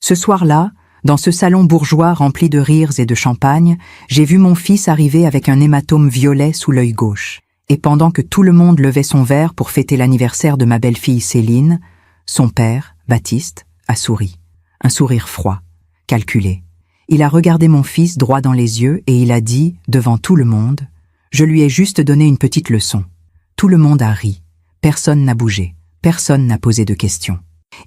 Ce soir-là, dans ce salon bourgeois rempli de rires et de champagne, j'ai vu mon fils arriver avec un hématome violet sous l'œil gauche. Et pendant que tout le monde levait son verre pour fêter l'anniversaire de ma belle-fille Céline, son père, Baptiste, a souri. Un sourire froid, calculé. Il a regardé mon fils droit dans les yeux et il a dit, devant tout le monde, « Je lui ai juste donné une petite leçon. » Tout le monde a ri. Personne n'a bougé. Personne n'a posé de questions.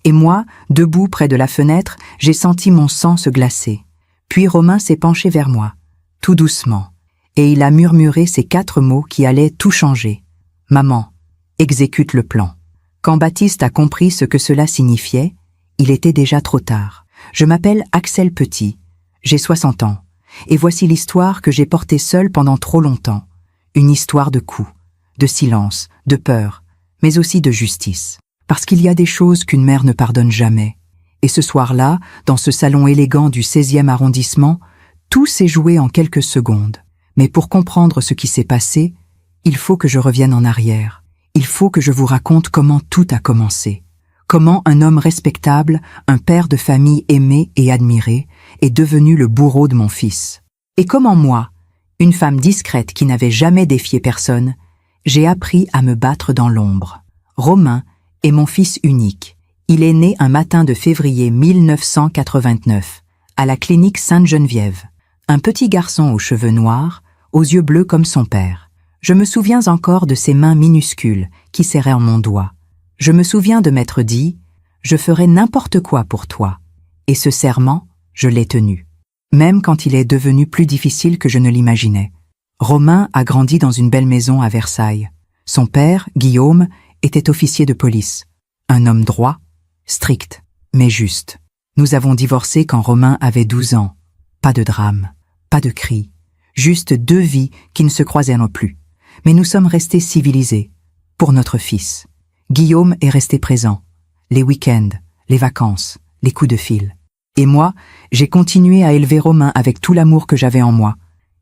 Et moi, debout près de la fenêtre, j'ai senti mon sang se glacer. Puis Romain s'est penché vers moi, tout doucement, et il a murmuré ces 4 mots qui allaient tout changer. « Maman, exécute le plan. » Quand Baptiste a compris ce que cela signifiait, il était déjà trop tard. Je m'appelle Axel Petit, j'ai 60 ans, et voici l'histoire que j'ai portée seule pendant trop longtemps. Une histoire de coups, de silence, de peur, mais aussi de justice. Parce qu'il y a des choses qu'une mère ne pardonne jamais. Et ce soir-là, dans ce salon élégant du 16e arrondissement, tout s'est joué en quelques secondes. Mais pour comprendre ce qui s'est passé, il faut que je revienne en arrière. Il faut que je vous raconte comment tout a commencé. Comment un homme respectable, un père de famille aimé et admiré, est devenu le bourreau de mon fils. Et comment moi, une femme discrète qui n'avait jamais défié personne, j'ai appris à me battre dans l'ombre. Romain est mon fils unique. Il est né un matin de février 1989, à la clinique Sainte-Geneviève. Un petit garçon aux cheveux noirs, aux yeux bleus comme son père. Je me souviens encore de ses mains minuscules qui serraient en mon doigt. Je me souviens de m'être dit « Je ferai n'importe quoi pour toi ». Et ce serment, je l'ai tenu. Même quand il est devenu plus difficile que je ne l'imaginais. Romain a grandi dans une belle maison à Versailles. Son père, Guillaume, était officier de police. Un homme droit, strict, mais juste. Nous avons divorcé quand Romain avait 12 ans. Pas de drame, pas de cris, juste 2 vies qui ne se croisaient non plus. Mais nous sommes restés civilisés, pour notre fils. Guillaume est resté présent. Les week-ends, les vacances, les coups de fil. Et moi, j'ai continué à élever Romain avec tout l'amour que j'avais en moi.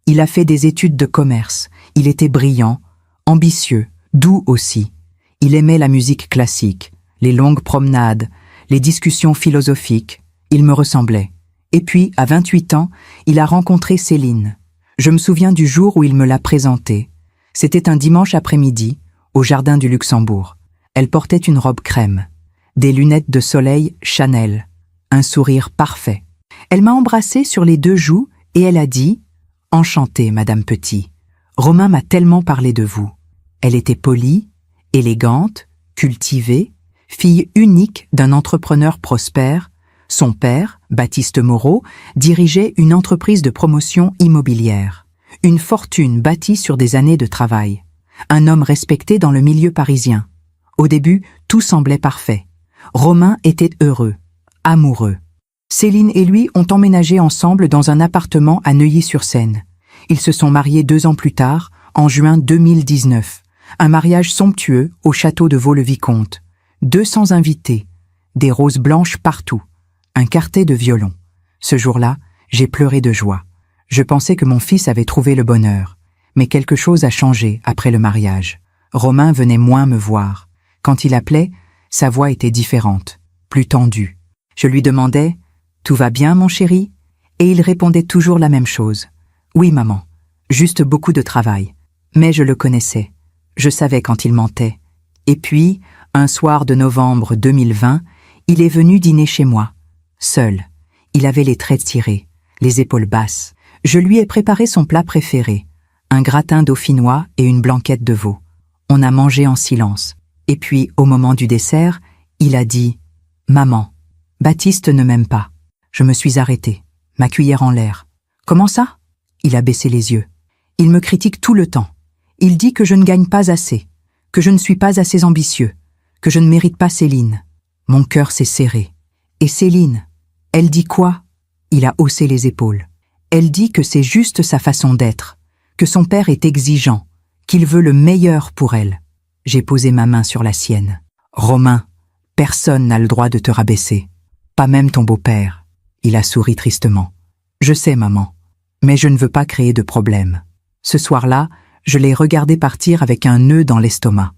Il a fait des études de commerce. Il était brillant, ambitieux, doux aussi. Il aimait la musique classique, les longues promenades, les discussions philosophiques. Il me ressemblait. Et puis, à 28 ans, il a rencontré Céline. Je me souviens du jour où il me l'a présentée. C'était un dimanche après-midi, au jardin du Luxembourg. Elle portait une robe crème, des lunettes de soleil Chanel, un sourire parfait. Elle m'a embrassé sur les 2 joues et elle a dit « Enchantée, Madame Petit. Romain m'a tellement parlé de vous. » Elle était polie, élégante, cultivée, fille unique d'un entrepreneur prospère. Son père, Baptiste Moreau, dirigeait une entreprise de promotion immobilière. Une fortune bâtie sur des années de travail. Un homme respecté dans le milieu parisien. Au début, tout semblait parfait. Romain était heureux, amoureux. Céline et lui ont emménagé ensemble dans un appartement à Neuilly-sur-Seine. Ils se sont mariés 2 ans plus tard, en juin 2019. Un mariage somptueux au château de Vaux-le-Vicomte. 200 invités, des roses blanches partout, un quartet de violons. Ce jour-là, j'ai pleuré de joie. Je pensais que mon fils avait trouvé le bonheur. Mais quelque chose a changé après le mariage. Romain venait moins me voir. Quand il appelait, sa voix était différente, plus tendue. Je lui demandais « Tout va bien, mon chéri ?» Et il répondait toujours la même chose. « Oui, maman, juste beaucoup de travail. » Mais je le connaissais. Je savais quand il mentait. Et puis, un soir de novembre 2020, il est venu dîner chez moi. Seul. Il avait les traits tirés, les épaules basses. Je lui ai préparé son plat préféré, un gratin dauphinois et une blanquette de veau. On a mangé en silence. Et puis, au moment du dessert, il a dit « Maman, Baptiste ne m'aime pas. » Je me suis arrêtée, ma cuillère en l'air. « Comment ça ?» Il a baissé les yeux. Il me critique tout le temps. Il dit que je ne gagne pas assez, que je ne suis pas assez ambitieux, que je ne mérite pas Céline. Mon cœur s'est serré. Et Céline, elle dit quoi? Il a haussé les épaules. Elle dit que c'est juste sa façon d'être, que son père est exigeant, qu'il veut le meilleur pour elle. J'ai posé ma main sur la sienne. Romain, personne n'a le droit de te rabaisser. Pas même ton beau-père. Il a souri tristement. Je sais, maman, mais je ne veux pas créer de problème. Ce soir-là, je l'ai regardé partir avec un nœud dans l'estomac.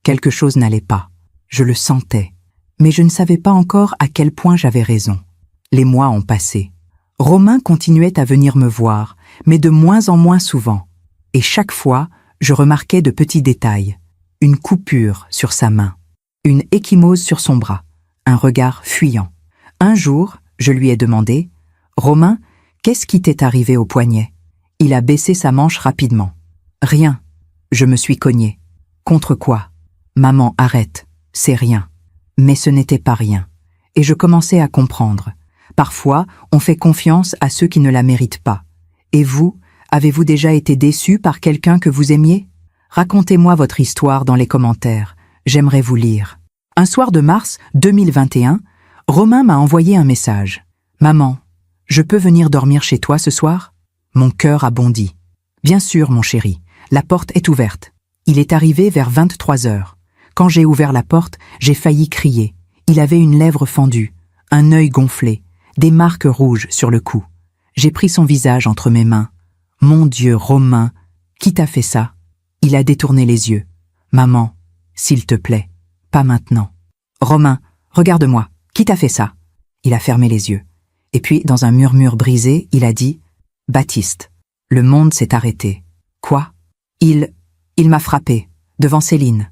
Quelque chose n'allait pas. Je le sentais, mais je ne savais pas encore à quel point j'avais raison. Les mois ont passé. Romain continuait à venir me voir, mais de moins en moins souvent. Et chaque fois, je remarquais de petits détails. Une coupure sur sa main, une ecchymose sur son bras, un regard fuyant. Un jour, je lui ai demandé « Romain, qu'est-ce qui t'est arrivé au poignet ?» Il a baissé sa manche rapidement. « Rien. » Je me suis cogné. « Contre quoi ?»« Maman, arrête. C'est rien. » Mais ce n'était pas rien. Et je commençais à comprendre. Parfois, on fait confiance à ceux qui ne la méritent pas. Et vous, avez-vous déjà été déçu par quelqu'un que vous aimiez ? Racontez-moi votre histoire dans les commentaires. J'aimerais vous lire. Un soir de mars 2021, Romain m'a envoyé un message. « Maman, je peux venir dormir chez toi ce soir ?» Mon cœur a bondi. « Bien sûr, mon chéri. La porte est ouverte. » Il est arrivé vers 23 heures. Quand j'ai ouvert la porte, j'ai failli crier. Il avait une lèvre fendue, un œil gonflé, des marques rouges sur le cou. J'ai pris son visage entre mes mains. « Mon Dieu, Romain, qui t'a fait ça ?» Il a détourné les yeux. « Maman, s'il te plaît, pas maintenant. »« Romain, regarde-moi, qui t'a fait ça ?» Il a fermé les yeux. Et puis, dans un murmure brisé, il a dit « Baptiste, le monde s'est arrêté. »« Quoi ?» Il m'a frappé, devant Céline. »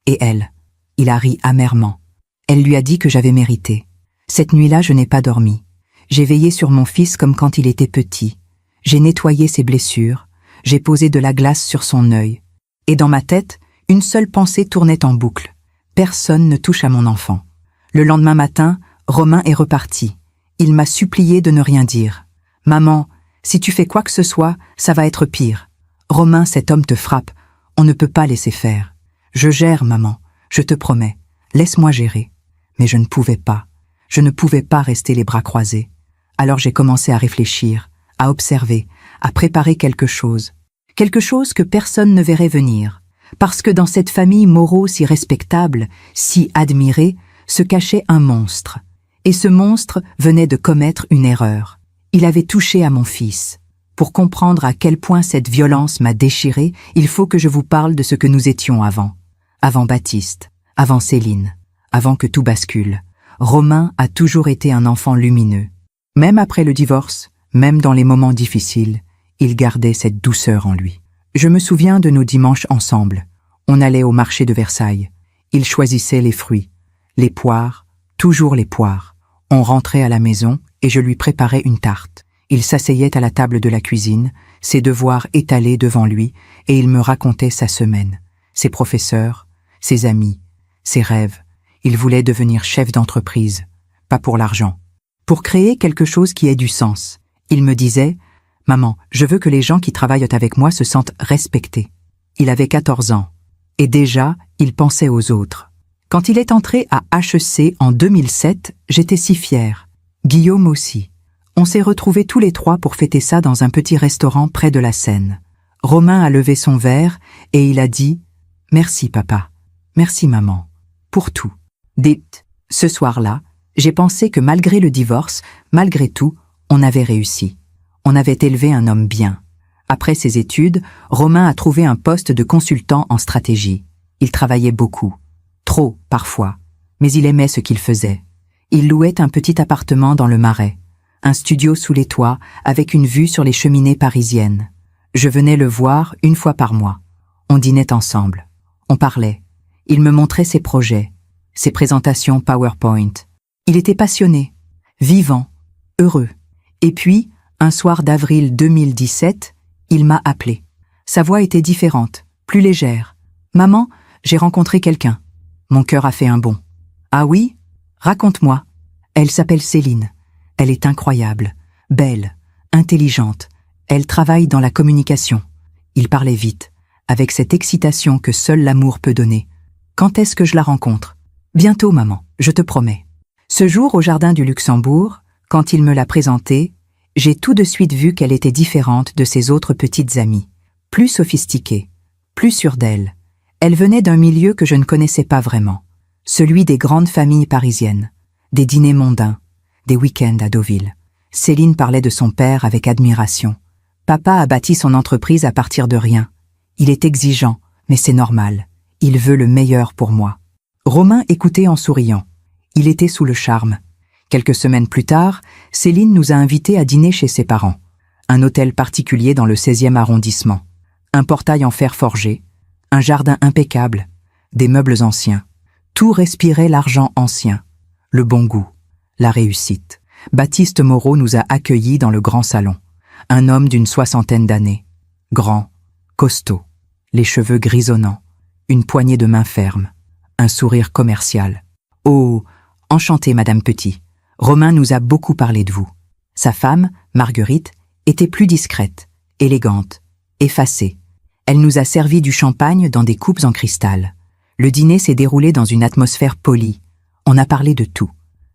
Et elle, il a ri amèrement. Elle lui a dit que j'avais mérité. Cette nuit-là, je n'ai pas dormi. J'ai veillé sur mon fils comme quand il était petit. J'ai nettoyé ses blessures. J'ai posé de la glace sur son œil. Et dans ma tête, une seule pensée tournait en boucle. Personne ne touche à mon enfant. Le lendemain matin, Romain est reparti. Il m'a supplié de ne rien dire. « Maman, si tu fais quoi que ce soit, ça va être pire. Romain, cet homme te frappe. On ne peut pas laisser faire. Je gère, maman. Je te promets. Laisse-moi gérer. » Mais je ne pouvais pas. Je ne pouvais pas rester les bras croisés. Alors j'ai commencé à réfléchir, à observer, à préparer quelque chose. Quelque chose que personne ne verrait venir. Parce que dans cette famille Moreau si respectable, si admirée, se cachait un monstre. Et ce monstre venait de commettre une erreur. Il avait touché à mon fils. Pour comprendre à quel point cette violence m'a déchiré, il faut que je vous parle de ce que nous étions avant. Avant Baptiste, avant Céline, avant que tout bascule. Romain a toujours été un enfant lumineux. Même après le divorce, même dans les moments difficiles, il gardait cette douceur en lui. Je me souviens de nos dimanches ensemble. On allait au marché de Versailles. Il choisissait les fruits, les poires, toujours les poires. On rentrait à la maison et je lui préparais une tarte. Il s'asseyait à la table de la cuisine, ses devoirs étalés devant lui, et il me racontait sa semaine, ses professeurs, ses amis, ses rêves. Il voulait devenir chef d'entreprise, pas pour l'argent, pour créer quelque chose qui ait du sens. Il me disait « Maman, je veux que les gens qui travaillent avec moi se sentent respectés. » Il avait 14 ans, et déjà, il pensait aux autres. Quand il est entré à HEC en 2007, j'étais si fière. Guillaume aussi. On s'est retrouvés tous les trois pour fêter ça dans un petit restaurant près de la Seine. Romain a levé son verre et il a dit « Merci papa, merci maman, pour tout. » Dites, ce soir-là, j'ai pensé que malgré le divorce, malgré tout, on avait réussi. On avait élevé un homme bien. Après ses études, Romain a trouvé un poste de consultant en stratégie. Il travaillait beaucoup. Trop, parfois. Mais il aimait ce qu'il faisait. Il louait un petit appartement dans le Marais. Un studio sous les toits, avec une vue sur les cheminées parisiennes. Je venais le voir une fois par mois. On dînait ensemble. On parlait. Il me montrait ses projets, ses présentations PowerPoint. Il était passionné, vivant, heureux. Et puis, un soir d'avril 2017, il m'a appelé. Sa voix était différente, plus légère. « Maman, j'ai rencontré quelqu'un. » Mon cœur a fait un bond. « Ah oui ? Raconte-moi. » Elle s'appelle Céline. Elle est incroyable, belle, intelligente. Elle travaille dans la communication. Il parlait vite, avec cette excitation que seul l'amour peut donner. « Quand est-ce que je la rencontre ? » « Bientôt, maman, je te promets. » Ce jour, au jardin du Luxembourg, quand il me l'a présentée, j'ai tout de suite vu qu'elle était différente de ses autres petites amies. Plus sophistiquée, plus sûre d'elle. Elle venait d'un milieu que je ne connaissais pas vraiment. Celui des grandes familles parisiennes, des dîners mondains, des week-ends à Deauville. Céline parlait de son père avec admiration. Papa a bâti son entreprise à partir de rien. Il est exigeant, mais c'est normal. Il veut le meilleur pour moi. Romain écoutait en souriant. Il était sous le charme. Quelques semaines plus tard, Céline nous a invités à dîner chez ses parents. Un hôtel particulier dans le 16e arrondissement. Un portail en fer forgé, un jardin impeccable, des meubles anciens. Tout respirait l'argent ancien, le bon goût, la réussite. Baptiste Moreau nous a accueillis dans le grand salon. Un homme d'une 60aine d'années. Grand, costaud, les cheveux grisonnants, une poignée de main ferme, un sourire commercial. « Oh, enchanté, Madame Petit. Romain nous a beaucoup parlé de vous. » Sa femme, Marguerite, était plus discrète, élégante, effacée. Elle nous a servi du champagne dans des coupes en cristal. Le dîner s'est déroulé dans une atmosphère polie. On a parlé de tout,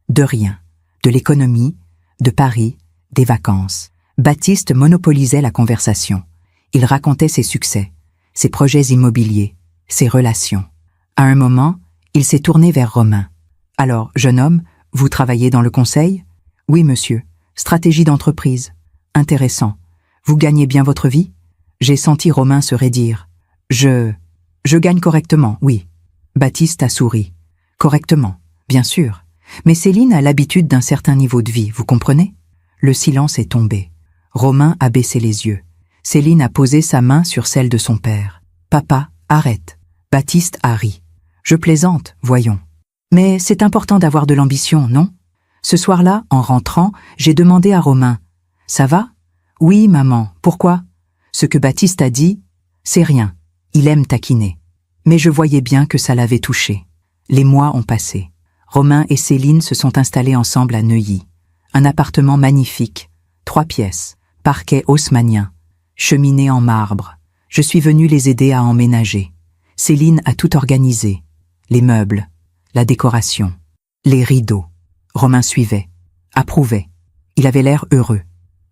de rien, de l'économie, de Paris, des vacances. Baptiste monopolisait la conversation. Il racontait ses succès, ses projets immobiliers, ses relations. À un moment, il s'est tourné vers Romain. « Alors, jeune homme, vous travaillez dans le conseil ?»« Oui, monsieur. Stratégie d'entreprise. Intéressant. Vous gagnez bien votre vie ?» J'ai senti Romain se raidir. « Je gagne correctement, oui. » Baptiste a souri. « Correctement, bien sûr. Mais Céline a l'habitude d'un certain niveau de vie, vous comprenez ?» Le silence est tombé. Romain a baissé les yeux. Céline a posé sa main sur celle de son père. « Papa, arrête. » Baptiste a ri. « Je plaisante, voyons. Mais c'est important d'avoir de l'ambition, non ?» Ce soir-là, en rentrant, j'ai demandé à Romain. « Ça va ?»« Oui, maman. Pourquoi ?» Ce que Baptiste a dit, c'est rien. Il aime taquiner. Mais je voyais bien que ça l'avait touché. Les mois ont passé. Romain et Céline se sont installés ensemble à Neuilly. Un appartement magnifique, 3 pièces, parquet haussmannien, cheminée en marbre. Je suis venue les aider à emménager. Céline a tout organisé. Les meubles, la décoration, les rideaux. Romain suivait, approuvait. Il avait l'air heureux.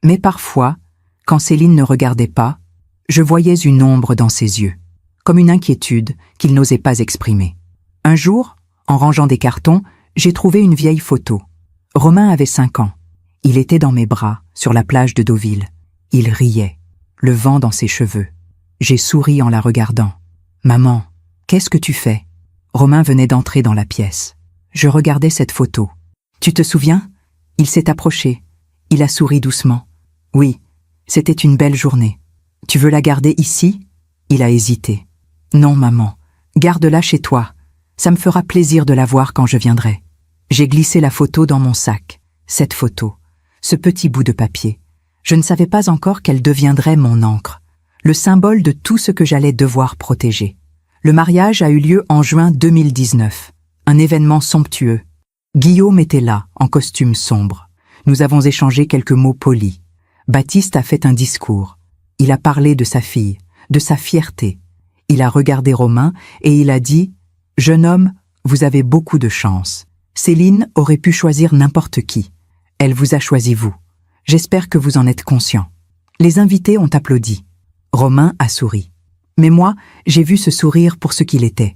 Mais parfois, quand Céline ne regardait pas, je voyais une ombre dans ses yeux, comme une inquiétude qu'il n'osait pas exprimer. Un jour, en rangeant des cartons, j'ai trouvé une vieille photo. Romain avait 5 ans. Il était dans mes bras, sur la plage de Deauville. Il riait, le vent dans ses cheveux. J'ai souri en la regardant. « Maman, qu'est-ce que tu fais ?» Romain venait d'entrer dans la pièce. Je regardais cette photo. « Tu te souviens ?» Il s'est approché. Il a souri doucement. « Oui, c'était une belle journée. Tu veux la garder ici ?» Il a hésité. « Non, maman, garde-la chez toi. Ça me fera plaisir de la voir quand je viendrai. » J'ai glissé la photo dans mon sac. Cette photo, ce petit bout de papier. Je ne savais pas encore qu'elle deviendrait mon encre, le symbole de tout ce que j'allais devoir protéger. Le mariage a eu lieu en juin 2019, un événement somptueux. Guillaume était là, en costume sombre. Nous avons échangé quelques mots polis. Baptiste a fait un discours. Il a parlé de sa fille, de sa fierté. Il a regardé Romain et il a dit « Jeune homme, vous avez beaucoup de chance. Céline aurait pu choisir n'importe qui. Elle vous a choisi vous. J'espère que vous en êtes conscient. » Les invités ont applaudi. Romain a souri. Mais moi, j'ai vu ce sourire pour ce qu'il était.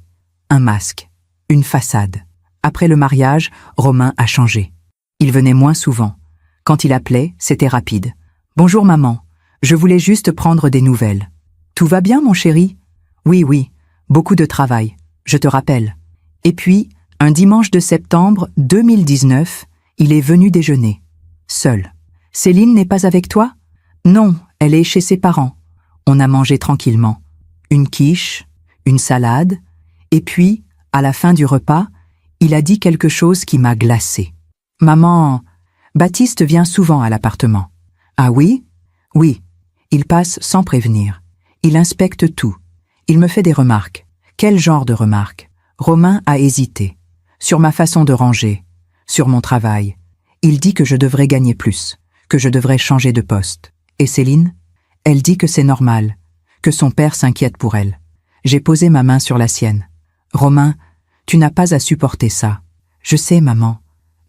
Un masque, une façade. Après le mariage, Romain a changé. Il venait moins souvent. Quand il appelait, c'était rapide. « Bonjour maman, je voulais juste prendre des nouvelles. »« Tout va bien mon chéri ?»« Oui, oui, beaucoup de travail, je te rappelle. » Et puis, un dimanche de septembre 2019, il est venu déjeuner. Seul. « Céline n'est pas avec toi ?»« Non, elle est chez ses parents. » On a mangé tranquillement. Une quiche, une salade, et puis, à la fin du repas, il a dit quelque chose qui m'a glacée. « Maman, Baptiste vient souvent à l'appartement. »« Ah oui ?»« Oui. Il passe sans prévenir. Il inspecte tout. Il me fait des remarques. » « Quel genre de remarques ?» Romain a hésité. « Sur ma façon de ranger, sur mon travail. Il dit que je devrais gagner plus, que je devrais changer de poste. Et Céline ? Elle dit que c'est normal, que son père s'inquiète pour elle. » J'ai posé ma main sur la sienne. « Romain, tu n'as pas à supporter ça. Je sais, maman,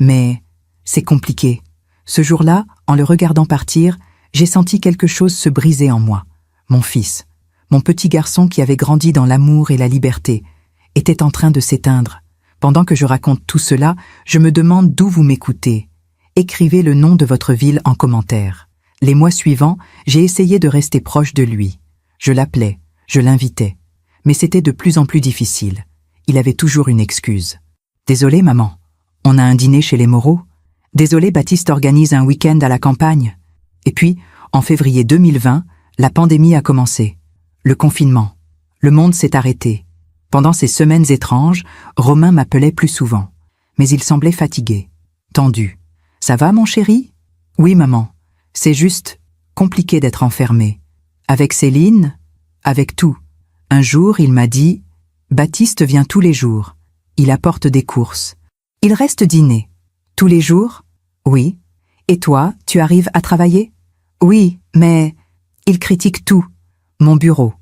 mais c'est compliqué. » Ce jour-là, en le regardant partir, j'ai senti quelque chose se briser en moi. Mon fils, mon petit garçon qui avait grandi dans l'amour et la liberté, était en train de s'éteindre. Pendant que je raconte tout cela, je me demande d'où vous m'écoutez. Écrivez le nom de votre ville en commentaire. Les mois suivants, j'ai essayé de rester proche de lui. Je l'appelais, je l'invitais. Mais c'était de plus en plus difficile. Il avait toujours une excuse. « Désolé, maman. On a un dîner chez les Moreau. Désolé, Baptiste organise un week-end à la campagne. Et puis, en février 2020, la pandémie a commencé. Le confinement. Le monde s'est arrêté. Pendant ces semaines étranges, Romain m'appelait plus souvent. Mais il semblait fatigué, tendu. « Ça va, mon chéri ?»« Oui, maman. C'est juste compliqué d'être enfermé. Avec Céline, avec tout. » Un jour, il m'a dit « Baptiste vient tous les jours. Il apporte des courses. Il reste dîner. Tous les jours ? Oui. Et toi, tu arrives à travailler ? Oui, mais il critique tout. Mon bureau,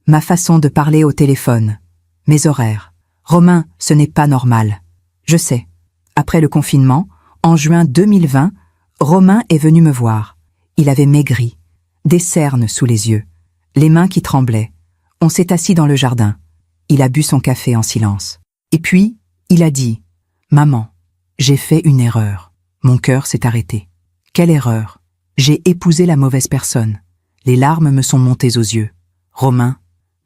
ma façon de parler au téléphone, mes horaires. Romain, ce n'est pas normal. Je sais. Après le confinement, en juin 2020, Romain est venu me voir. Il avait maigri, des cernes sous les yeux, les mains qui tremblaient. On s'est assis dans le jardin. Il a bu son café en silence. Et puis, il a dit « Maman, j'ai fait une erreur. » Mon cœur s'est arrêté. Quelle erreur? J'ai épousé la mauvaise personne. Les larmes me sont montées aux yeux. Romain,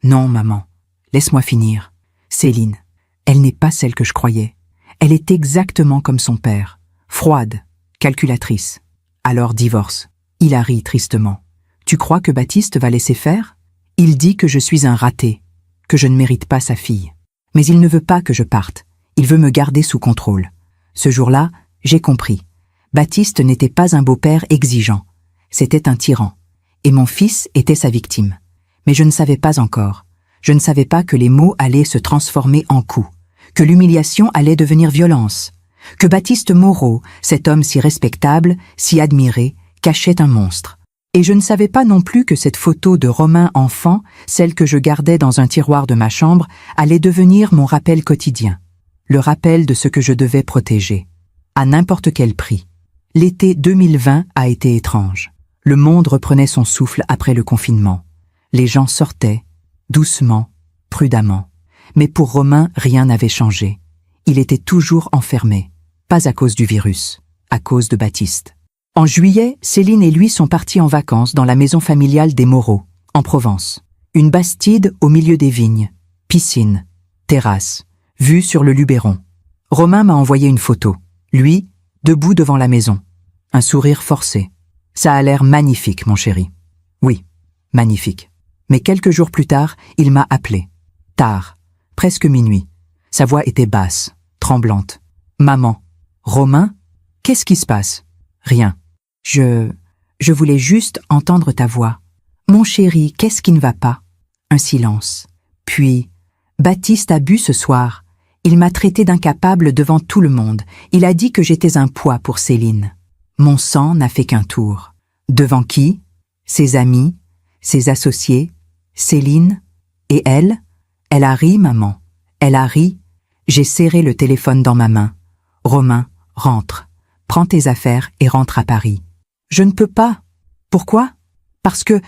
non, maman, laisse-moi finir. Céline, elle n'est pas celle que je croyais. Elle est exactement comme son père, froide, calculatrice. Alors divorce. Il a ri tristement. Tu crois que Baptiste va laisser faire? Il dit que je suis un raté, que je ne mérite pas sa fille. Mais il ne veut pas que je parte. Il veut me garder sous contrôle. Ce jour-là, j'ai compris. Baptiste n'était pas un beau-père exigeant. C'était un tyran. Et mon fils était sa victime. Mais je ne savais pas encore. Je ne savais pas que les mots allaient se transformer en coups, que l'humiliation allait devenir violence, que Baptiste Moreau, cet homme si respectable, si admiré, cachait un monstre. Et je ne savais pas non plus que cette photo de Romain enfant, celle que je gardais dans un tiroir de ma chambre, allait devenir mon rappel quotidien. Le rappel de ce que je devais protéger. À n'importe quel prix. L'été 2020 a été étrange. Le monde reprenait son souffle après le confinement. Les gens sortaient, doucement, prudemment. Mais pour Romain, rien n'avait changé. Il était toujours enfermé. Pas à cause du virus, à cause de Baptiste. En juillet, Céline et lui sont partis en vacances dans la maison familiale des Moreau, en Provence. Une bastide au milieu des vignes, piscine, terrasse, vue sur le Luberon. Romain m'a envoyé une photo. Lui, debout devant la maison. Un sourire forcé. Ça a l'air magnifique, mon chéri. Oui, magnifique. Mais quelques jours plus tard, il m'a appelé. Tard, presque minuit. Sa voix était basse, tremblante. Maman, Romain, qu'est-ce qui se passe? Rien. Je voulais juste entendre ta voix. Mon chéri, qu'est-ce qui ne va pas? Un silence. Puis, Baptiste a bu ce soir. Il m'a traité d'incapable devant tout le monde. Il a dit que j'étais un poids pour Céline. Mon sang n'a fait qu'un tour. Devant qui? Ses amis, ses associés, Céline. Et elle? Elle a ri, maman. Elle a ri. J'ai serré le téléphone dans ma main. Romain, rentre. Prends tes affaires et rentre à Paris. Je ne peux pas. Pourquoi? Parce que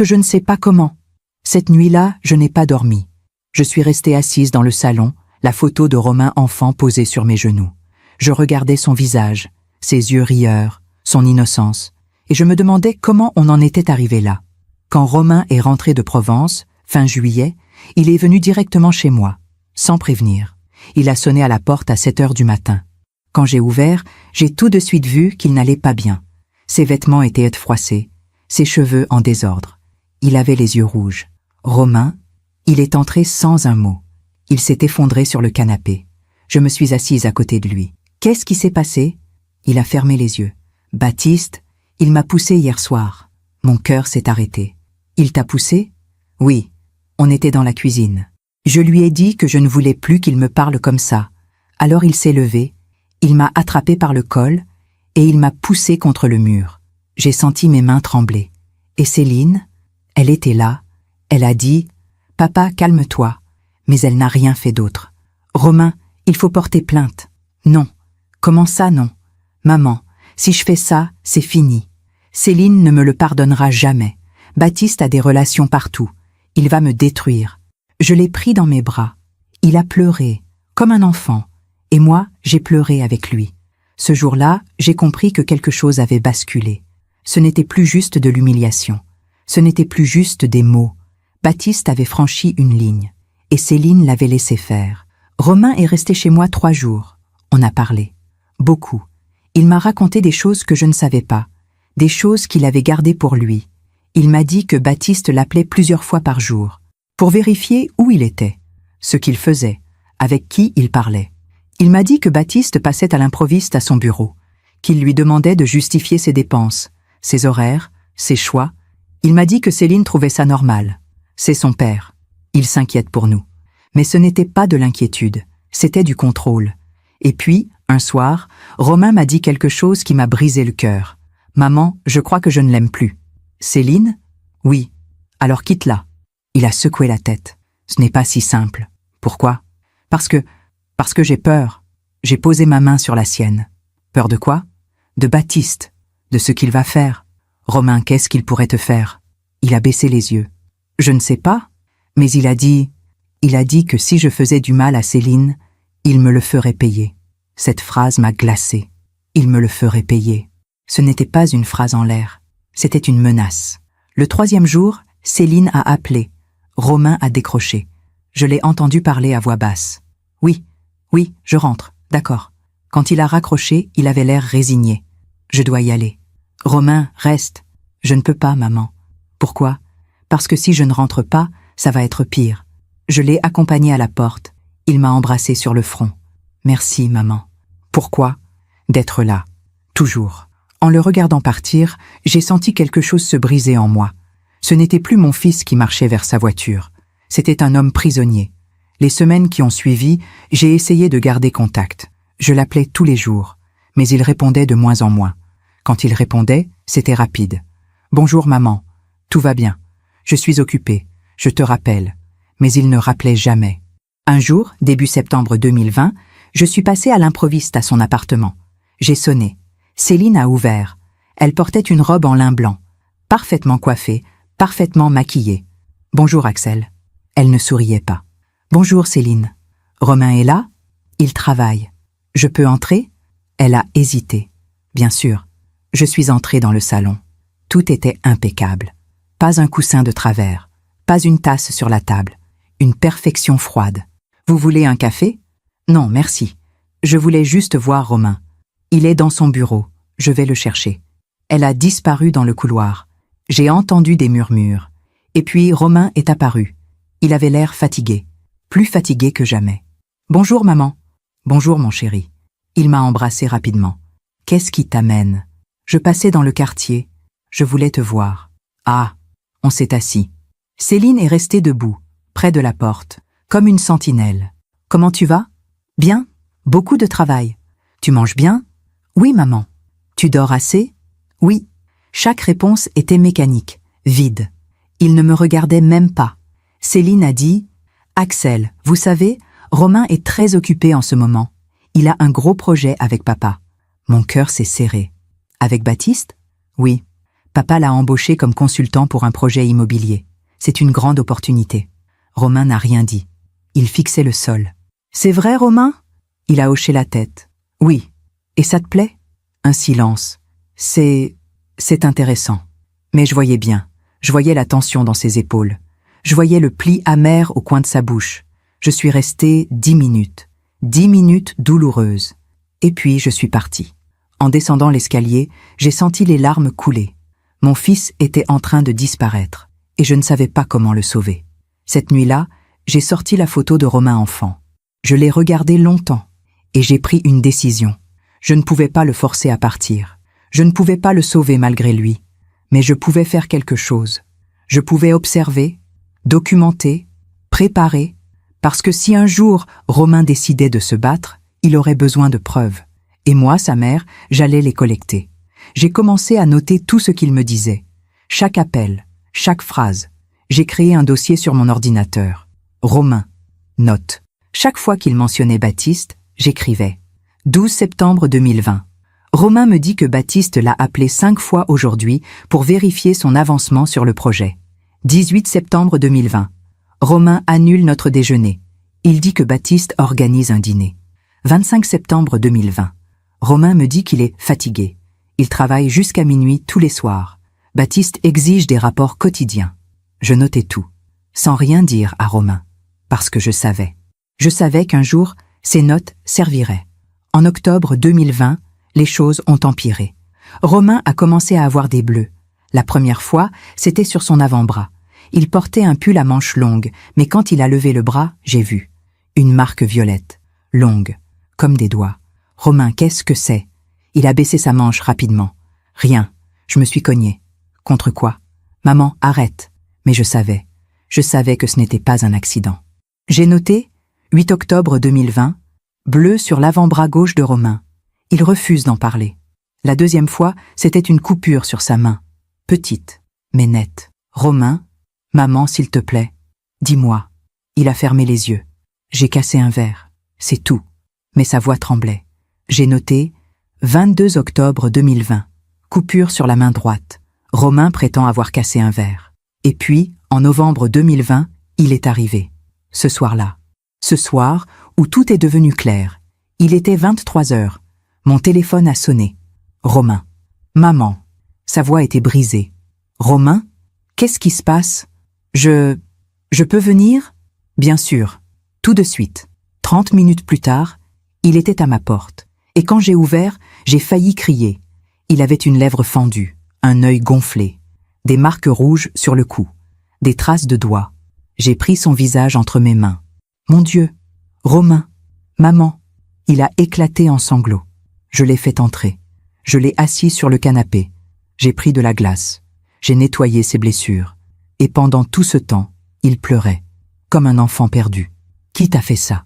je ne sais pas comment. Cette nuit-là, je n'ai pas dormi. Je suis restée assise dans le salon, la photo de Romain enfant posée sur mes genoux. Je regardais son visage, ses yeux rieurs, son innocence, et je me demandais comment on en était arrivé là. Quand Romain est rentré de Provence, fin juillet, il est venu directement chez moi, sans prévenir. Il a sonné à la porte à 7 heures du matin. Quand j'ai ouvert, j'ai tout de suite vu qu'il n'allait pas bien. Ses vêtements étaient froissés, ses cheveux en désordre. Il avait les yeux rouges. Romain, il est entré sans un mot. Il s'est effondré sur le canapé. Je me suis assise à côté de lui. Qu'est-ce qui s'est passé? Il a fermé les yeux. Baptiste, il m'a poussé hier soir. Mon cœur s'est arrêté. Il t'a poussé? Oui, on était dans la cuisine. Je lui ai dit que je ne voulais plus qu'il me parle comme ça. Alors il s'est levé, il m'a attrapé par le col et il m'a poussé contre le mur. J'ai senti mes mains trembler. Et Céline, elle était là. Elle a dit « Papa, calme-toi ». Mais elle n'a rien fait d'autre. « Romain, il faut porter plainte. » Non. Comment ça, non? Maman, si je fais ça, c'est fini. Céline ne me le pardonnera jamais. Baptiste a des relations partout. Il va me détruire. Je l'ai pris dans mes bras. Il a pleuré, comme un enfant. Et moi, j'ai pleuré avec lui. Ce jour-là, j'ai compris que quelque chose avait basculé. Ce n'était plus juste de l'humiliation. Ce n'était plus juste des mots. Baptiste avait franchi une ligne. Et Céline l'avait laissé faire. Romain est resté chez moi 3 jours. On a parlé. Beaucoup. Il m'a raconté des choses que je ne savais pas, des choses qu'il avait gardées pour lui. Il m'a dit que Baptiste l'appelait plusieurs fois par jour, pour vérifier où il était, ce qu'il faisait, avec qui il parlait. Il m'a dit que Baptiste passait à l'improviste à son bureau, qu'il lui demandait de justifier ses dépenses, ses horaires, ses choix. Il m'a dit que Céline trouvait ça normal. C'est son père. Il s'inquiète pour nous. Mais ce n'était pas de l'inquiétude, c'était du contrôle. Et puis, un soir, Romain m'a dit quelque chose qui m'a brisé le cœur. « Maman, je crois que je ne l'aime plus. » « Céline ? Oui. Alors quitte-la. » Il a secoué la tête. « Ce n'est pas si simple. » « Pourquoi ? » Parce que j'ai peur. J'ai posé ma main sur la sienne. Peur de quoi ? De Baptiste. De ce qu'il va faire. Romain, qu'est-ce qu'il pourrait te faire ? Il a baissé les yeux. Je ne sais pas, mais il a dit que si je faisais du mal à Céline, il me le ferait payer. Cette phrase m'a glacée. Il me le ferait payer. Ce n'était pas une phrase en l'air. C'était une menace. Le 3e jour, Céline a appelé. Romain a décroché. Je l'ai entendu parler à voix basse. « Oui, je rentre, d'accord. » Quand il a raccroché, il avait l'air résigné. « Je dois y aller. »« Romain, reste. »« Je ne peux pas, maman. »« Pourquoi ? » ?»« Parce que si je ne rentre pas, ça va être pire. » Je l'ai accompagné à la porte. Il m'a embrassé sur le front. « Merci, maman. »« Pourquoi ? » ?»« D'être là. Toujours. » En le regardant partir, j'ai senti quelque chose se briser en moi. Ce n'était plus mon fils qui marchait vers sa voiture. C'était un homme prisonnier. Les semaines qui ont suivi, j'ai essayé de garder contact. Je l'appelais tous les jours, mais il répondait de moins en moins. Quand il répondait, c'était rapide. « Bonjour maman, tout va bien. Je suis occupé, je te rappelle. » Mais il ne rappelait jamais. Un jour, début septembre 2020, je suis passé à l'improviste à son appartement. J'ai sonné. Céline a ouvert. Elle portait une robe en lin blanc, parfaitement coiffée, parfaitement maquillée. « Bonjour Axel. » Elle ne souriait pas. « Bonjour Céline. Romain est là ? Il travaille. Je peux entrer ? » Elle a hésité. Bien sûr. Je suis entrée dans le salon. Tout était impeccable. Pas un coussin de travers, pas une tasse sur la table. Une perfection froide. « Vous voulez un café ? » ?»« Non, merci. Je voulais juste voir Romain. Il est dans son bureau. Je vais le chercher. » Elle a disparu dans le couloir. J'ai entendu des murmures. Et puis Romain est apparu. Il avait l'air fatigué. Plus fatigué que jamais. « Bonjour maman. »« Bonjour mon chéri. » Il m'a embrassé rapidement. « Qu'est-ce qui t'amène ? » Je passais dans le quartier. Je voulais te voir. Ah, on s'est assis. Céline est restée debout, près de la porte, comme une sentinelle. « Comment tu vas ? » ?»« Bien. Beaucoup de travail. »« Tu manges bien ? » ?»« Oui, maman. »« Tu dors assez ? » ?»« Oui. » Chaque réponse était mécanique, vide. Il ne me regardait même pas. Céline a dit « Axel, vous savez, Romain est très occupé en ce moment. Il a un gros projet avec papa. » Mon cœur s'est serré. « Avec Baptiste ? » ?»« Oui. Papa l'a embauché comme consultant pour un projet immobilier. C'est une grande opportunité. » Romain n'a rien dit. Il fixait le sol. « C'est vrai, Romain ?» Il a hoché la tête. « Oui. Et ça te plaît ?» Un silence. « C'est intéressant. » Mais je voyais bien. Je voyais la tension dans ses épaules. Je voyais le pli amer au coin de sa bouche. Je suis restée 10 minutes. 10 minutes douloureuses. Et puis je suis partie. En descendant l'escalier, j'ai senti les larmes couler. Mon fils était en train de disparaître. Et je ne savais pas comment le sauver. Cette nuit-là, j'ai sorti la photo de Romain enfant. Je l'ai regardé longtemps. Et j'ai pris une décision. Je ne pouvais pas le forcer à partir. Je ne pouvais pas le sauver malgré lui. Mais je pouvais faire quelque chose. Je pouvais observer, documenter, préparer, parce que si un jour Romain décidait de se battre, il aurait besoin de preuves. Et moi, sa mère, j'allais les collecter. J'ai commencé à noter tout ce qu'il me disait. Chaque appel, chaque phrase. J'ai créé un dossier sur mon ordinateur. Romain. Note. Chaque fois qu'il mentionnait Baptiste, j'écrivais. 12 septembre 2020. Romain me dit que Baptiste l'a appelé 5 fois aujourd'hui pour vérifier son avancement sur le projet. 18 septembre 2020. Romain annule notre déjeuner. Il dit que Baptiste organise un dîner. 25 septembre 2020. Romain me dit qu'il est fatigué. Il travaille jusqu'à minuit tous les soirs. Baptiste exige des rapports quotidiens. Je notais tout, sans rien dire à Romain, parce que je savais. Je savais qu'un jour, ces notes serviraient. En octobre 2020, Les choses ont empiré. Romain a commencé à avoir des bleus. La première fois, c'était sur son avant-bras. Il portait un pull à manches longues, mais quand il a levé le bras, j'ai vu. Une marque violette, longue, comme des doigts. Romain, qu'est-ce que c'est? Il a baissé sa manche rapidement. Rien. Je me suis cogné. Contre quoi? Maman, arrête. Mais je savais. Je savais que ce n'était pas un accident. J'ai noté 8 octobre 2020, bleu sur l'avant-bras gauche de Romain. Il refuse d'en parler. La deuxième fois, c'était une coupure sur sa main. Petite, mais nette. Romain, maman, s'il te plaît, dis-moi. Il a fermé les yeux. J'ai cassé un verre. C'est tout. Mais sa voix tremblait. J'ai noté 22 octobre 2020, coupure sur la main droite. Romain prétend avoir cassé un verre. Et puis, en novembre 2020, il est arrivé. Ce soir-là. Ce soir où tout est devenu clair. Il était 23 heures. Mon téléphone a sonné. Romain. Maman. Sa voix était brisée. Romain? Qu'est-ce qui se passe? Je peux venir? Bien sûr. Tout de suite. 30 minutes plus tard, il était à ma porte. Et quand j'ai ouvert, j'ai failli crier. Il avait une lèvre fendue, un œil gonflé, des marques rouges sur le cou, des traces de doigts. J'ai pris son visage entre mes mains. Mon Dieu! Romain! Maman! Il a éclaté en sanglots. Je l'ai fait entrer. Je l'ai assis sur le canapé. J'ai pris de la glace. J'ai nettoyé ses blessures. Et pendant tout ce temps, il pleurait, comme un enfant perdu. Qui t'a fait ça?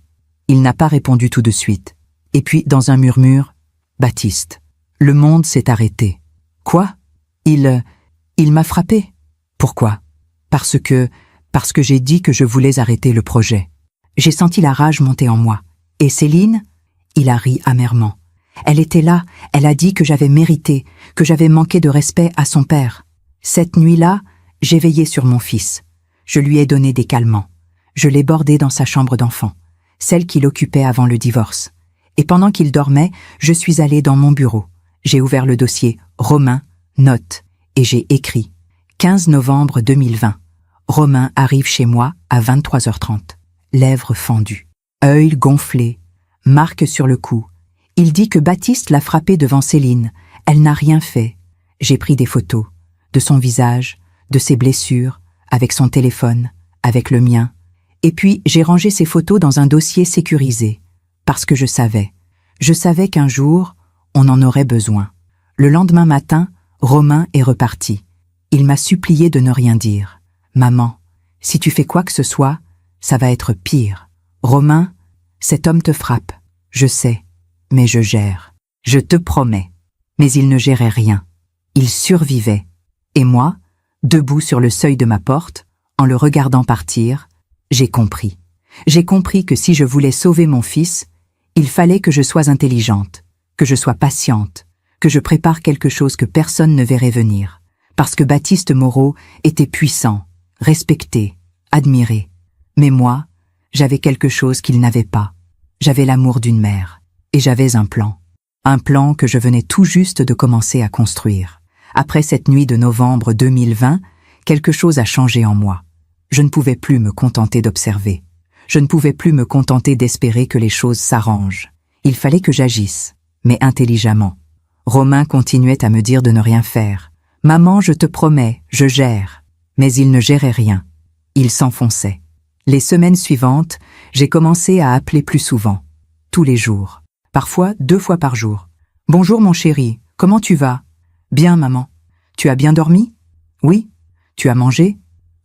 Il n'a pas répondu tout de suite. Et puis, dans un murmure, Baptiste. Le monde s'est arrêté. Quoi? Il m'a frappé. Pourquoi? Parce que j'ai dit que je voulais arrêter le projet. J'ai senti la rage monter en moi. Et Céline? Il a ri amèrement. Elle était là, elle a dit que j'avais mérité, que j'avais manqué de respect à son père. Cette nuit-là, j'ai veillé sur mon fils. Je lui ai donné des calmants. Je l'ai bordé dans sa chambre d'enfant, celle qu'il occupait avant le divorce. Et pendant qu'il dormait, je suis allée dans mon bureau. J'ai ouvert le dossier « Romain, note » et j'ai écrit « 15 novembre 2020. Romain arrive chez moi à 23h30. Lèvres fendues, œil gonflé, marque sur le cou. Il dit que Baptiste l'a frappé devant Céline. Elle n'a rien fait. J'ai pris des photos de son visage, de ses blessures, avec son téléphone, avec le mien. Et puis j'ai rangé ces photos dans un dossier sécurisé. Parce que je savais qu'un jour, on en aurait besoin. Le lendemain matin, Romain est reparti. Il m'a supplié de ne rien dire. Maman, si tu fais quoi que ce soit, ça va être pire. Romain, cet homme te frappe. Je sais, mais je gère. Je te promets. Mais il ne gérait rien. Il survivait. Et moi, debout sur le seuil de ma porte, en le regardant partir, j'ai compris. J'ai compris que si je voulais sauver mon fils, il fallait que je sois intelligente, que je sois patiente, que je prépare quelque chose que personne ne verrait venir. Parce que Baptiste Moreau était puissant, respecté, admiré. Mais moi, j'avais quelque chose qu'il n'avait pas. J'avais l'amour d'une mère. Et j'avais un plan. Un plan que je venais tout juste de commencer à construire. Après cette nuit de novembre 2020, quelque chose a changé en moi. Je ne pouvais plus me contenter d'observer. Je ne pouvais plus me contenter d'espérer que les choses s'arrangent. Il fallait que j'agisse, mais intelligemment. Romain continuait à me dire de ne rien faire. « Maman, je te promets, je gère. » Mais il ne gérait rien. Il s'enfonçait. Les semaines suivantes, j'ai commencé à appeler plus souvent. Tous les jours. Parfois 2 fois par jour. « Bonjour mon chéri, comment tu vas? »« Bien maman. Tu as bien dormi? »« Oui. Tu as mangé? »«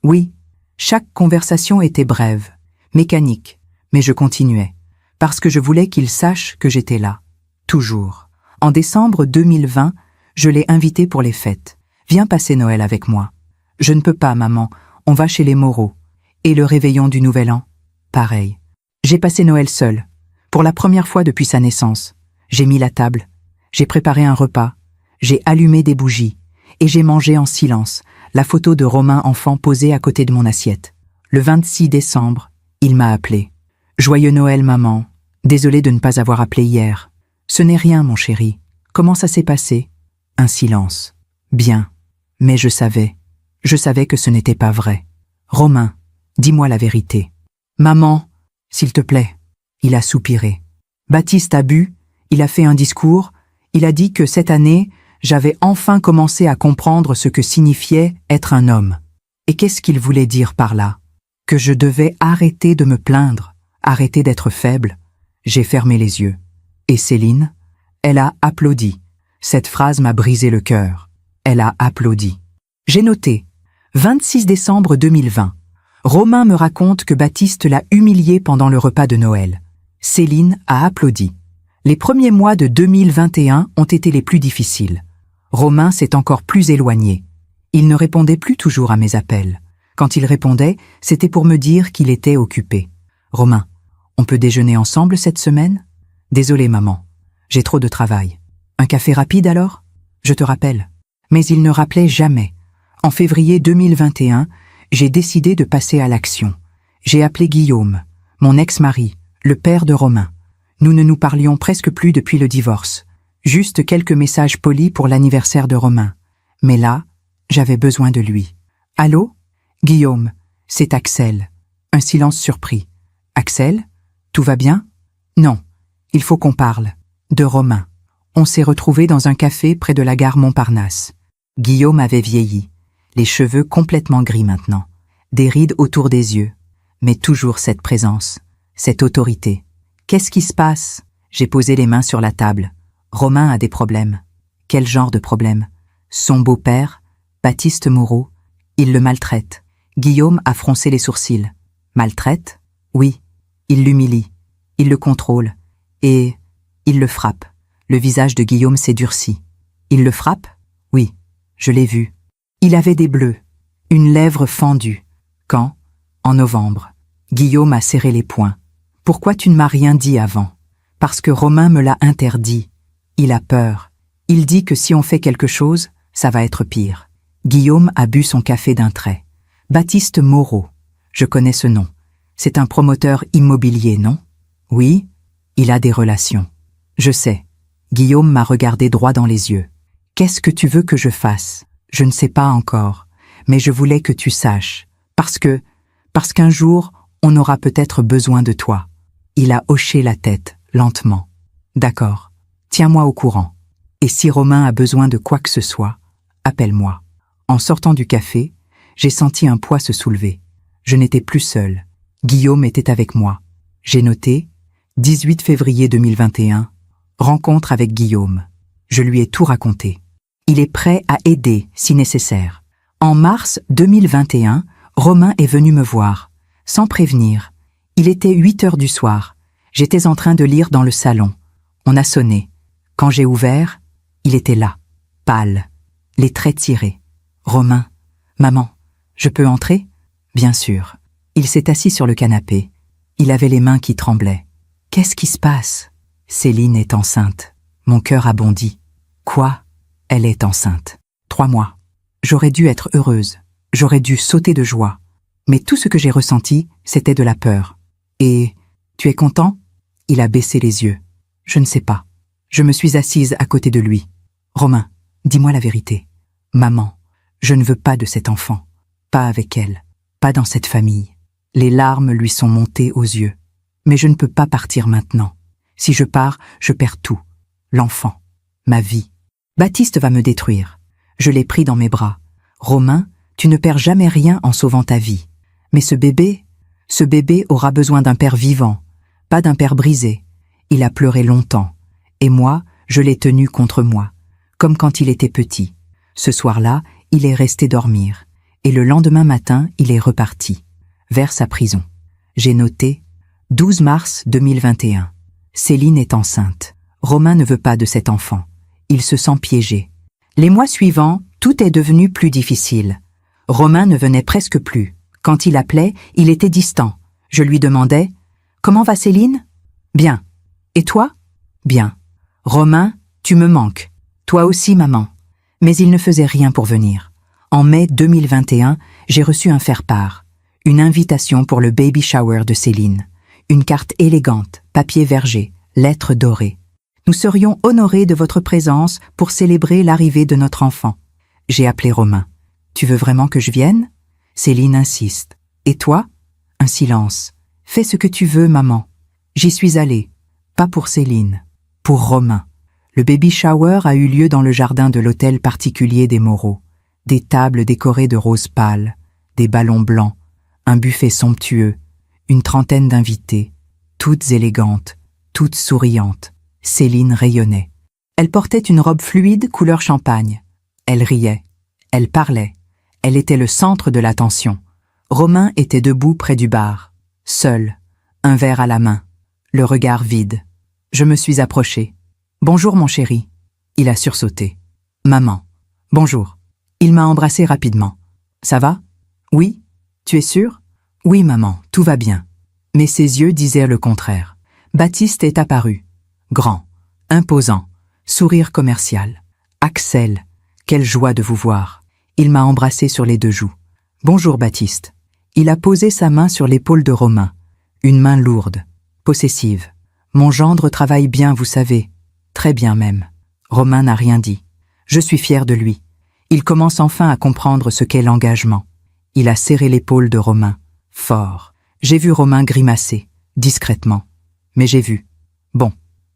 Oui. » Chaque conversation était brève, mécanique, mais je continuais, parce que je voulais qu'il sache que j'étais là. Toujours. En décembre 2020, je l'ai invité pour les fêtes. « Viens passer Noël avec moi. »« Je ne peux pas, maman, on va chez les Moreau. » Et le réveillon du Nouvel An? Pareil. J'ai passé Noël seul. Pour la première fois depuis sa naissance, j'ai mis la table, j'ai préparé un repas, j'ai allumé des bougies et j'ai mangé en silence la photo de Romain enfant posée à côté de mon assiette. Le 26 décembre, il m'a appelé. « Joyeux Noël, maman. Désolé de ne pas avoir appelé hier. »« Ce n'est rien, mon chéri. Comment ça s'est passé ?» Un silence. « Bien. Mais je savais que ce n'était pas vrai. Romain, dis-moi la vérité. »« Maman, s'il te plaît. » Il a soupiré. « Baptiste a bu, il a fait un discours, Il a dit que cette année, j'avais enfin commencé à comprendre ce que signifiait être un homme. Et qu'est-ce qu'il voulait dire par là? Que je devais arrêter de me plaindre, arrêter d'être faible. J'ai fermé les yeux. Et Céline? Elle a applaudi. Cette phrase m'a brisé le cœur. Elle a applaudi. J'ai noté. 26 décembre 2020. Romain me raconte que Baptiste l'a humilié pendant le repas de Noël. Céline a applaudi. Les premiers mois de 2021 ont été les plus difficiles. Romain s'est encore plus éloigné. Il ne répondait plus toujours à mes appels. Quand il répondait, c'était pour me dire qu'il était occupé. « Romain, on peut déjeuner ensemble cette semaine ? » « Désolé, maman. J'ai trop de travail. Un café rapide alors ? Je te rappelle. » Mais il ne rappelait jamais. En février 2021, j'ai décidé de passer à l'action. J'ai appelé Guillaume, mon ex-mari, le père de Romain. Nous ne nous parlions presque plus depuis le divorce. Juste quelques messages polis pour l'anniversaire de Romain. Mais là, j'avais besoin de lui. « Allô ? Guillaume, c'est Axel. » Un silence surpris. « Axel ? Tout va bien ? » « Non, il faut qu'on parle. » De Romain. On s'est retrouvés dans un café près de la gare Montparnasse. Guillaume avait vieilli, les cheveux complètement gris maintenant, des rides autour des yeux, mais toujours cette présence, cette autorité. « Qu'est-ce qui se passe ?» J'ai posé les mains sur la table. Romain a des problèmes. Quel genre de problème? Son beau-père, Baptiste Moreau, il le maltraite. Guillaume a froncé les sourcils. Maltraite? Oui. Il l'humilie. Il le contrôle. Et il le frappe. Le visage de Guillaume s'est durci. Il le frappe? Oui. Je l'ai vu. Il avait des bleus. Une lèvre fendue. Quand? En novembre. Guillaume a serré les poings. Pourquoi tu ne m'as rien dit avant? Parce que Romain me l'a interdit. Il a peur. Il dit que si on fait quelque chose, ça va être pire. Guillaume a bu son café d'un trait. Baptiste Moreau. Je connais ce nom. C'est un promoteur immobilier, non? Oui, il a des relations. Je sais. Guillaume m'a regardé droit dans les yeux. Qu'est-ce que tu veux que je fasse? Je ne sais pas encore, mais je voulais que tu saches. Parce qu'un jour, on aura peut-être besoin de toi. Il a hoché la tête, lentement. D'accord. Tiens-moi au courant. Et si Romain a besoin de quoi que ce soit, appelle-moi. En sortant du café, j'ai senti un poids se soulever. Je n'étais plus seule. Guillaume était avec moi. J'ai noté 18 février 2021, rencontre avec Guillaume. Je lui ai tout raconté. Il est prêt à aider si nécessaire. En mars 2021, Romain est venu me voir, sans prévenir. Il était 8 heures du soir. J'étais en train de lire dans le salon. On a sonné. Quand j'ai ouvert, il était là, pâle, les traits tirés. « Romain, maman, je peux entrer ?» Bien sûr. Il s'est assis sur le canapé. Il avait les mains qui tremblaient. « Qu'est-ce qui se passe ?» Céline est enceinte. Mon cœur a bondi. Quoi? Elle est enceinte. 3 mois. J'aurais dû être heureuse. J'aurais dû sauter de joie. Mais tout ce que j'ai ressenti, c'était de la peur. Et tu es content? Il a baissé les yeux. Je ne sais pas. Je me suis assise à côté de lui. Romain, dis-moi la vérité. Maman, je ne veux pas de cet enfant. Pas avec elle. Pas dans cette famille. Les larmes lui sont montées aux yeux. Mais je ne peux pas partir maintenant. Si je pars, je perds tout. L'enfant. Ma vie. Baptiste va me détruire. Je l'ai pris dans mes bras. Romain, tu ne perds jamais rien en sauvant ta vie. Mais ce bébé aura besoin d'un père vivant, pas d'un père brisé. Il a pleuré longtemps. Et moi, je l'ai tenu contre moi, comme quand il était petit. Ce soir-là, il est resté dormir. Et le lendemain matin, il est reparti, vers sa prison. J'ai noté 12 mars 2021. Céline est enceinte. Romain ne veut pas de cet enfant. Il se sent piégé. Les mois suivants, tout est devenu plus difficile. Romain ne venait presque plus. Quand il appelait, il était distant. Je lui demandais « Comment va Céline ?»« Bien. Et toi ?»« Bien. »« Romain, tu me manques. Toi aussi, maman. » Mais il ne faisait rien pour venir. En mai 2021, j'ai reçu un faire-part, une invitation pour le baby shower de Céline. Une carte élégante, papier verger, lettres dorées. Nous serions honorés de votre présence pour célébrer l'arrivée de notre enfant. J'ai appelé Romain. Tu veux vraiment que je vienne? Céline insiste. Et toi? Un silence. Fais ce que tu veux, maman. J'y suis allée. Pas pour Céline. Pour Romain. Le baby shower a eu lieu dans le jardin de l'hôtel particulier des Moreau. Des tables décorées de roses pâles, des ballons blancs, un buffet somptueux, une trentaine d'invités, toutes élégantes, toutes souriantes. Céline rayonnait. Elle portait une robe fluide couleur champagne. Elle riait. Elle parlait. Elle était le centre de l'attention. Romain était debout près du bar, seul, un verre à la main, le regard vide. Je me suis approchée. « Bonjour mon chéri ». Il a sursauté. « Maman. »« Bonjour ». Il m'a embrassé rapidement. « Ça va ? » ?»« Oui. Tu es sûr ? » ?»« Oui maman, tout va bien. » Mais ses yeux disaient le contraire. Baptiste est apparu. Grand, imposant, sourire commercial. « Axel, quelle joie de vous voir. » Il m'a embrassé sur les 2 joues. « Bonjour Baptiste. » Il a posé sa main sur l'épaule de Romain. Une main lourde, possessive. « Mon gendre travaille bien, vous savez. Très bien même. » Romain n'a rien dit. Je suis fier de lui. Il commence enfin à comprendre ce qu'est l'engagement. Il a serré l'épaule de Romain, fort. J'ai vu Romain grimacer, discrètement. Mais j'ai vu. Bon,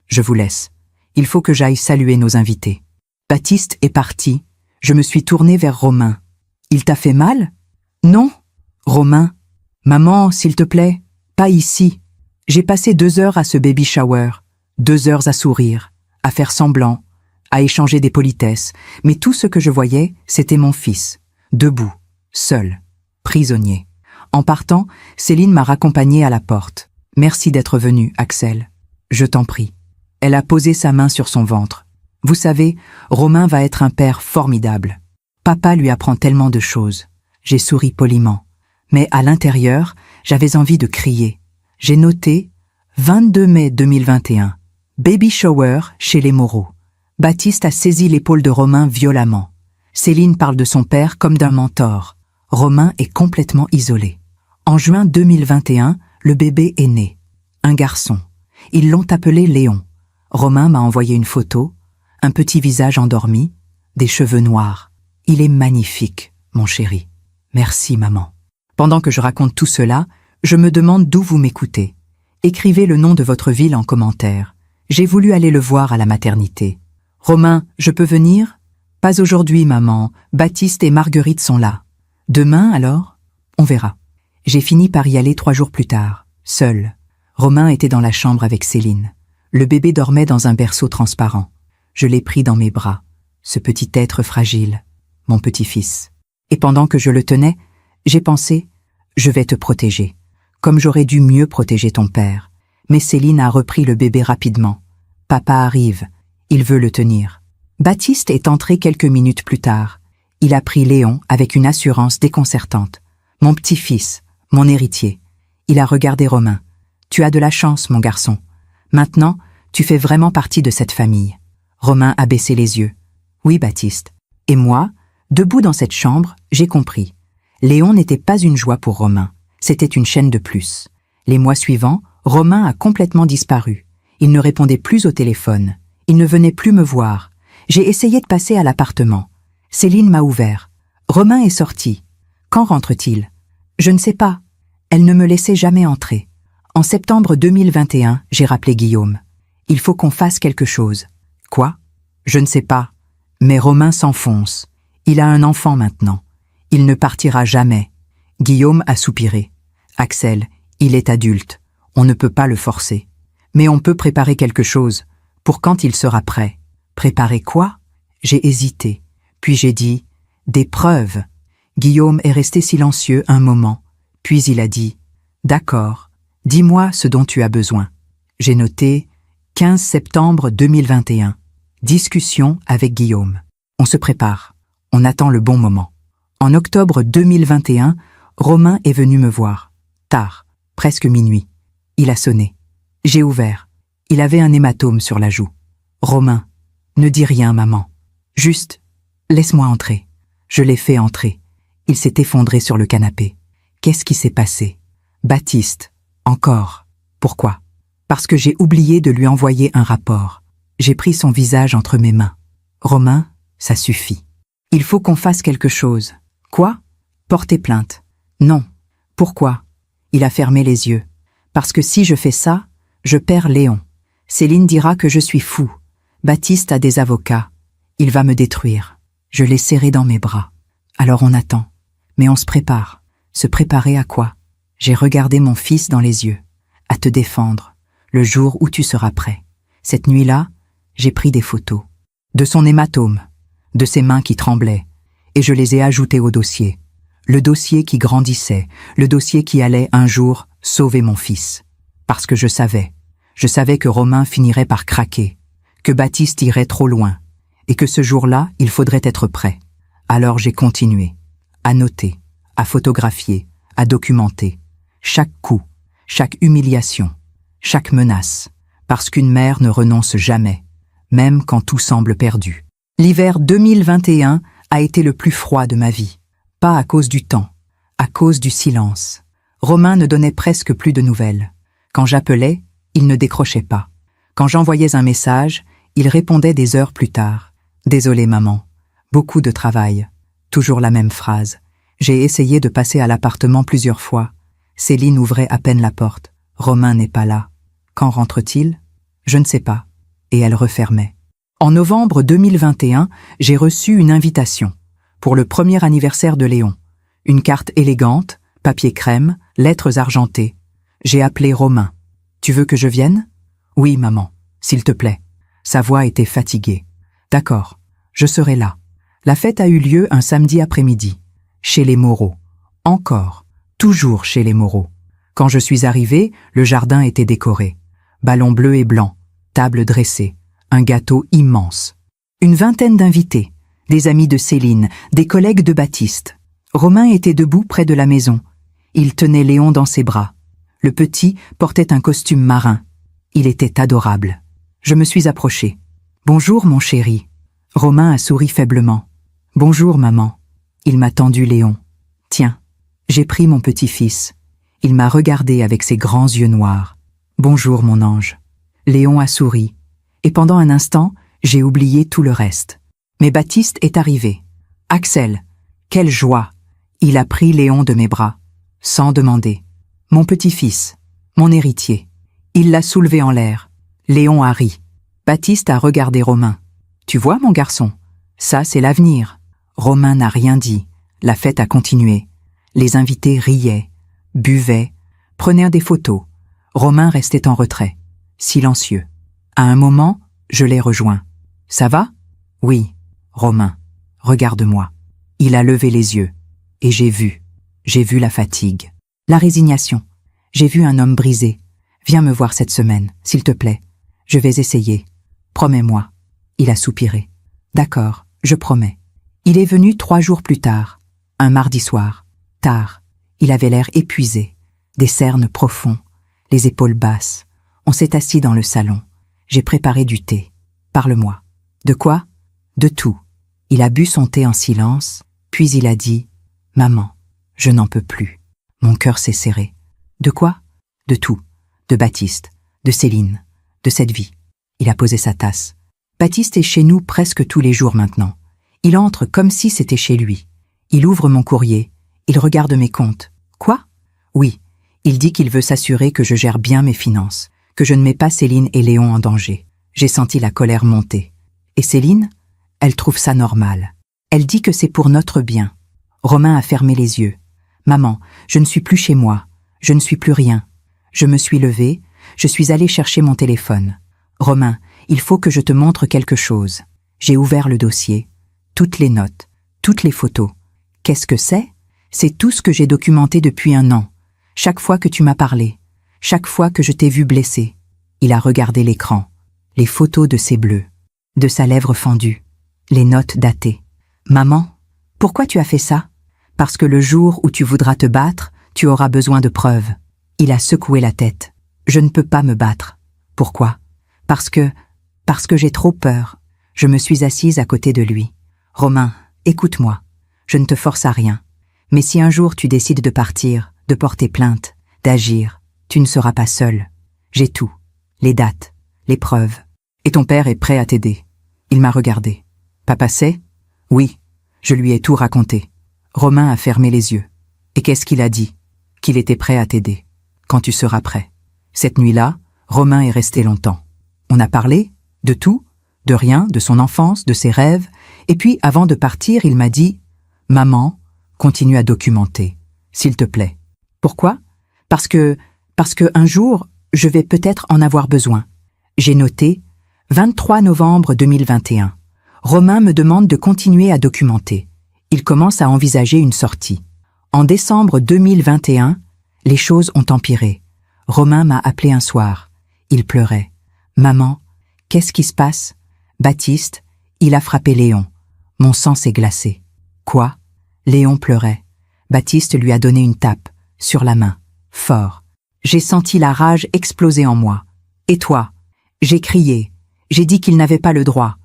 je vous laisse. Il faut que j'aille saluer nos invités. Baptiste est parti. Je me suis tournée vers Romain. Il t'a fait mal ? Non. Romain. Maman, s'il te plaît, pas ici. J'ai passé 2 heures à ce baby shower. 2 heures à sourire, à faire semblant, à échanger des politesses. Mais tout ce que je voyais, c'était mon fils. Debout, seul, prisonnier. En partant, Céline m'a raccompagnée à la porte. Merci d'être venu, Axel. Je t'en prie. Elle a posé sa main sur son ventre. Vous savez, Romain va être un père formidable. Papa lui apprend tellement de choses. J'ai souri poliment. Mais à l'intérieur, j'avais envie de crier. J'ai noté 22 mai 2021. Baby shower chez les Moreau. Baptiste a saisi l'épaule de Romain violemment. Céline parle de son père comme d'un mentor. Romain est complètement isolé. En juin 2021, le bébé est né. Un garçon. Ils l'ont appelé Léon. Romain m'a envoyé une photo, un petit visage endormi, des cheveux noirs. Il est magnifique, mon chéri. Merci, maman. Pendant que je raconte tout cela, je me demande d'où vous m'écoutez. Écrivez le nom de votre ville en commentaire. J'ai voulu aller le voir à la maternité. Romain, je peux venir ? Pas aujourd'hui, maman. Baptiste et Marguerite sont là. Demain, alors ? On verra. J'ai fini par y aller 3 jours plus tard, seul. Romain était dans la chambre avec Céline. Le bébé dormait dans un berceau transparent. Je l'ai pris dans mes bras, ce petit être fragile, mon petit-fils. Et pendant que je le tenais, j'ai pensé, je vais te protéger, comme j'aurais dû mieux protéger ton père. Mais Céline a repris le bébé rapidement. Papa arrive, il veut le tenir. Baptiste est entré quelques minutes plus tard. Il a pris Léon avec une assurance déconcertante. Mon petit-fils, mon héritier. Il a regardé Romain. Tu as de la chance, mon garçon. Maintenant, tu fais vraiment partie de cette famille. Romain a baissé les yeux. Oui, Baptiste. Et moi, debout dans cette chambre, j'ai compris. Léon n'était pas une joie pour Romain. C'était une chaîne de plus. Les mois suivants, Romain a complètement disparu. Il ne répondait plus au téléphone. Il ne venait plus me voir. J'ai essayé de passer à l'appartement. Céline m'a ouvert. Romain est sorti. Quand rentre-t-il ? Je ne sais pas. Elle ne me laissait jamais entrer. En septembre 2021, j'ai rappelé Guillaume. Il faut qu'on fasse quelque chose. Quoi ? Je ne sais pas. Mais Romain s'enfonce. Il a un enfant maintenant. Il ne partira jamais. Guillaume a soupiré. Axel, il est adulte. On ne peut pas le forcer. Mais on peut préparer quelque chose, pour quand il sera prêt. Préparer quoi ? J'ai hésité. Puis j'ai dit, des preuves. Guillaume est resté silencieux un moment. Puis il a dit, d'accord, dis-moi ce dont tu as besoin. J'ai noté 15 septembre 2021. Discussion avec Guillaume. On se prépare. On attend le bon moment. En octobre 2021, Romain est venu me voir. Tard, presque minuit. Il a sonné. J'ai ouvert. Il avait un hématome sur la joue. Romain, ne dis rien, maman. Juste, laisse-moi entrer. Je l'ai fait entrer. Il s'est effondré sur le canapé. Qu'est-ce qui s'est passé ? Baptiste, encore. Pourquoi ? Parce que j'ai oublié de lui envoyer un rapport. J'ai pris son visage entre mes mains. Romain, ça suffit. Il faut qu'on fasse quelque chose. Quoi ? Porter plainte. Non. Pourquoi ? Il a fermé les yeux. Parce que si je fais ça, je perds Léon. Céline dira que je suis fou. Baptiste a des avocats. Il va me détruire. Je l'ai serré dans mes bras. Alors on attend. Mais on se prépare. Se préparer à quoi? J'ai regardé mon fils dans les yeux. À te défendre. Le jour où tu seras prêt. Cette nuit-là, j'ai pris des photos. De son hématome. De ses mains qui tremblaient. Et je les ai ajoutées au dossier. Le dossier qui grandissait. Le dossier qui allait, un jour, sauver mon fils. Parce que je savais. Je savais que Romain finirait par craquer. Que Baptiste irait trop loin. Et que ce jour-là, il faudrait être prêt. Alors j'ai continué. À noter. À photographier. À documenter. Chaque coup. Chaque humiliation. Chaque menace. Parce qu'une mère ne renonce jamais. Même quand tout semble perdu. L'hiver 2021 a été le plus froid de ma vie. Pas à cause du temps. À cause du silence. Romain ne donnait presque plus de nouvelles. Quand j'appelais, il ne décrochait pas. Quand j'envoyais un message, il répondait des heures plus tard. « Désolé maman. Beaucoup de travail. » Toujours la même phrase. J'ai essayé de passer à l'appartement plusieurs fois. Céline ouvrait à peine la porte. « Romain n'est pas là. Quand rentre-t-il ? Je ne sais pas. » Et elle refermait. En novembre 2021, j'ai reçu une invitation. Pour le premier anniversaire de Léon. Une carte élégante, papier crème, lettres argentées. J'ai appelé Romain. « Tu veux que je vienne ? » « Oui, maman, s'il te plaît. » Sa voix était fatiguée. « D'accord, je serai là. » La fête a eu lieu un samedi après-midi. Chez les Moreau. Encore, toujours chez les Moreau. Quand je suis arrivé, le jardin était décoré. Ballons bleus et blancs, table dressée, un gâteau immense. Une vingtaine d'invités, des amis de Céline, des collègues de Baptiste. Romain était debout près de la maison. Il tenait Léon dans ses bras. Le petit portait un costume marin. Il était adorable. Je me suis approchée. « Bonjour, mon chéri. » Romain a souri faiblement. « Bonjour, maman. » Il m'a tendu Léon. « Tiens. » J'ai pris mon petit-fils. Il m'a regardé avec ses grands yeux noirs. « Bonjour, mon ange. » Léon a souri. Et pendant un instant, j'ai oublié tout le reste. Mais Baptiste est arrivé. « Axel, quelle joie !» Il a pris Léon de mes bras, sans demander. « Mon petit-fils, mon héritier. » Il l'a soulevé en l'air. Léon a ri. Baptiste a regardé Romain. « Tu vois, mon garçon, ça c'est l'avenir. » Romain n'a rien dit. La fête a continué. Les invités riaient, buvaient, prenaient des photos. Romain restait en retrait, silencieux. À un moment, je l'ai rejoint. « Ça va ? » « Oui, Romain, regarde-moi. » Il a levé les yeux. Et j'ai vu la fatigue, la résignation. J'ai vu un homme brisé. « Viens me voir cette semaine, s'il te plaît. Je vais essayer. Promets-moi. » Il a soupiré. « D'accord, je promets. » Il est venu 3 jours plus tard, un mardi soir, tard. Il avait l'air épuisé, des cernes profonds, les épaules basses. On s'est assis dans le salon. J'ai préparé du thé. « Parle-moi. »« De quoi ? » ?»« De tout. » Il a bu son thé en silence, puis il a dit « Maman, je n'en peux plus. » Mon cœur s'est serré. « De quoi ? » ?»« De tout. De Baptiste, de Céline, de cette vie. » Il a posé sa tasse. « Baptiste est chez nous presque tous les jours maintenant. Il entre comme si c'était chez lui. Il ouvre mon courrier. Il regarde mes comptes. »« Quoi ? » ?»« Oui. Il dit qu'il veut s'assurer que je gère bien mes finances, que je ne mets pas Céline et Léon en danger. » J'ai senti la colère monter. « Et Céline ? Elle trouve ça normal. Elle dit que c'est pour notre bien. » Romain a fermé les yeux. « Maman, je ne suis plus chez moi. Je ne suis plus rien. » Je me suis levée, je suis allée chercher mon téléphone. « Romain, il faut que je te montre quelque chose. » J'ai ouvert le dossier. Toutes les notes, toutes les photos. Qu'est-ce que c'est ? C'est tout ce que j'ai documenté depuis 1 an. Chaque fois que tu m'as parlé, chaque fois que je t'ai vu blessé. Il a regardé l'écran. Les photos de ses bleus, de sa lèvre fendue, les notes datées. « Maman, pourquoi tu as fait ça ? Parce que le jour où tu voudras te battre, tu auras besoin de preuves. » Il a secoué la tête. « Je ne peux pas me battre. » « Pourquoi ? » Parce que j'ai trop peur. » Je me suis assise à côté de lui. « Romain, écoute-moi. Je ne te force à rien. Mais si un jour tu décides de partir, de porter plainte, d'agir, tu ne seras pas seul. J'ai tout. Les dates, les preuves. Et ton père est prêt à t'aider. » Il m'a regardé. « Papa sait ? » ?»« Oui. Je lui ai tout raconté. » Romain a fermé les yeux. « Et qu'est-ce qu'il a dit ? » ?»« Qu'il était prêt à t'aider. Quand tu seras prêt. » Cette nuit-là, Romain est resté longtemps. On a parlé ? De tout ? De rien, de son enfance, de ses rêves. Et puis, avant de partir, il m'a dit « Maman, continue à documenter, s'il te plaît. » Pourquoi? Parce que un jour, je vais peut-être en avoir besoin. J'ai noté 23 novembre 2021. Romain me demande de continuer à documenter. Il commence à envisager une sortie. En décembre 2021, les choses ont empiré. Romain m'a appelé un soir. Il pleurait. « Maman, qu'est-ce qui se passe? Baptiste, il a frappé Léon. Mon sang s'est glacé. » Quoi? Léon pleurait. Baptiste lui a donné une tape, sur la main, fort. J'ai senti la rage exploser en moi. Et toi? J'ai crié. J'ai dit qu'il n'avait pas le droit.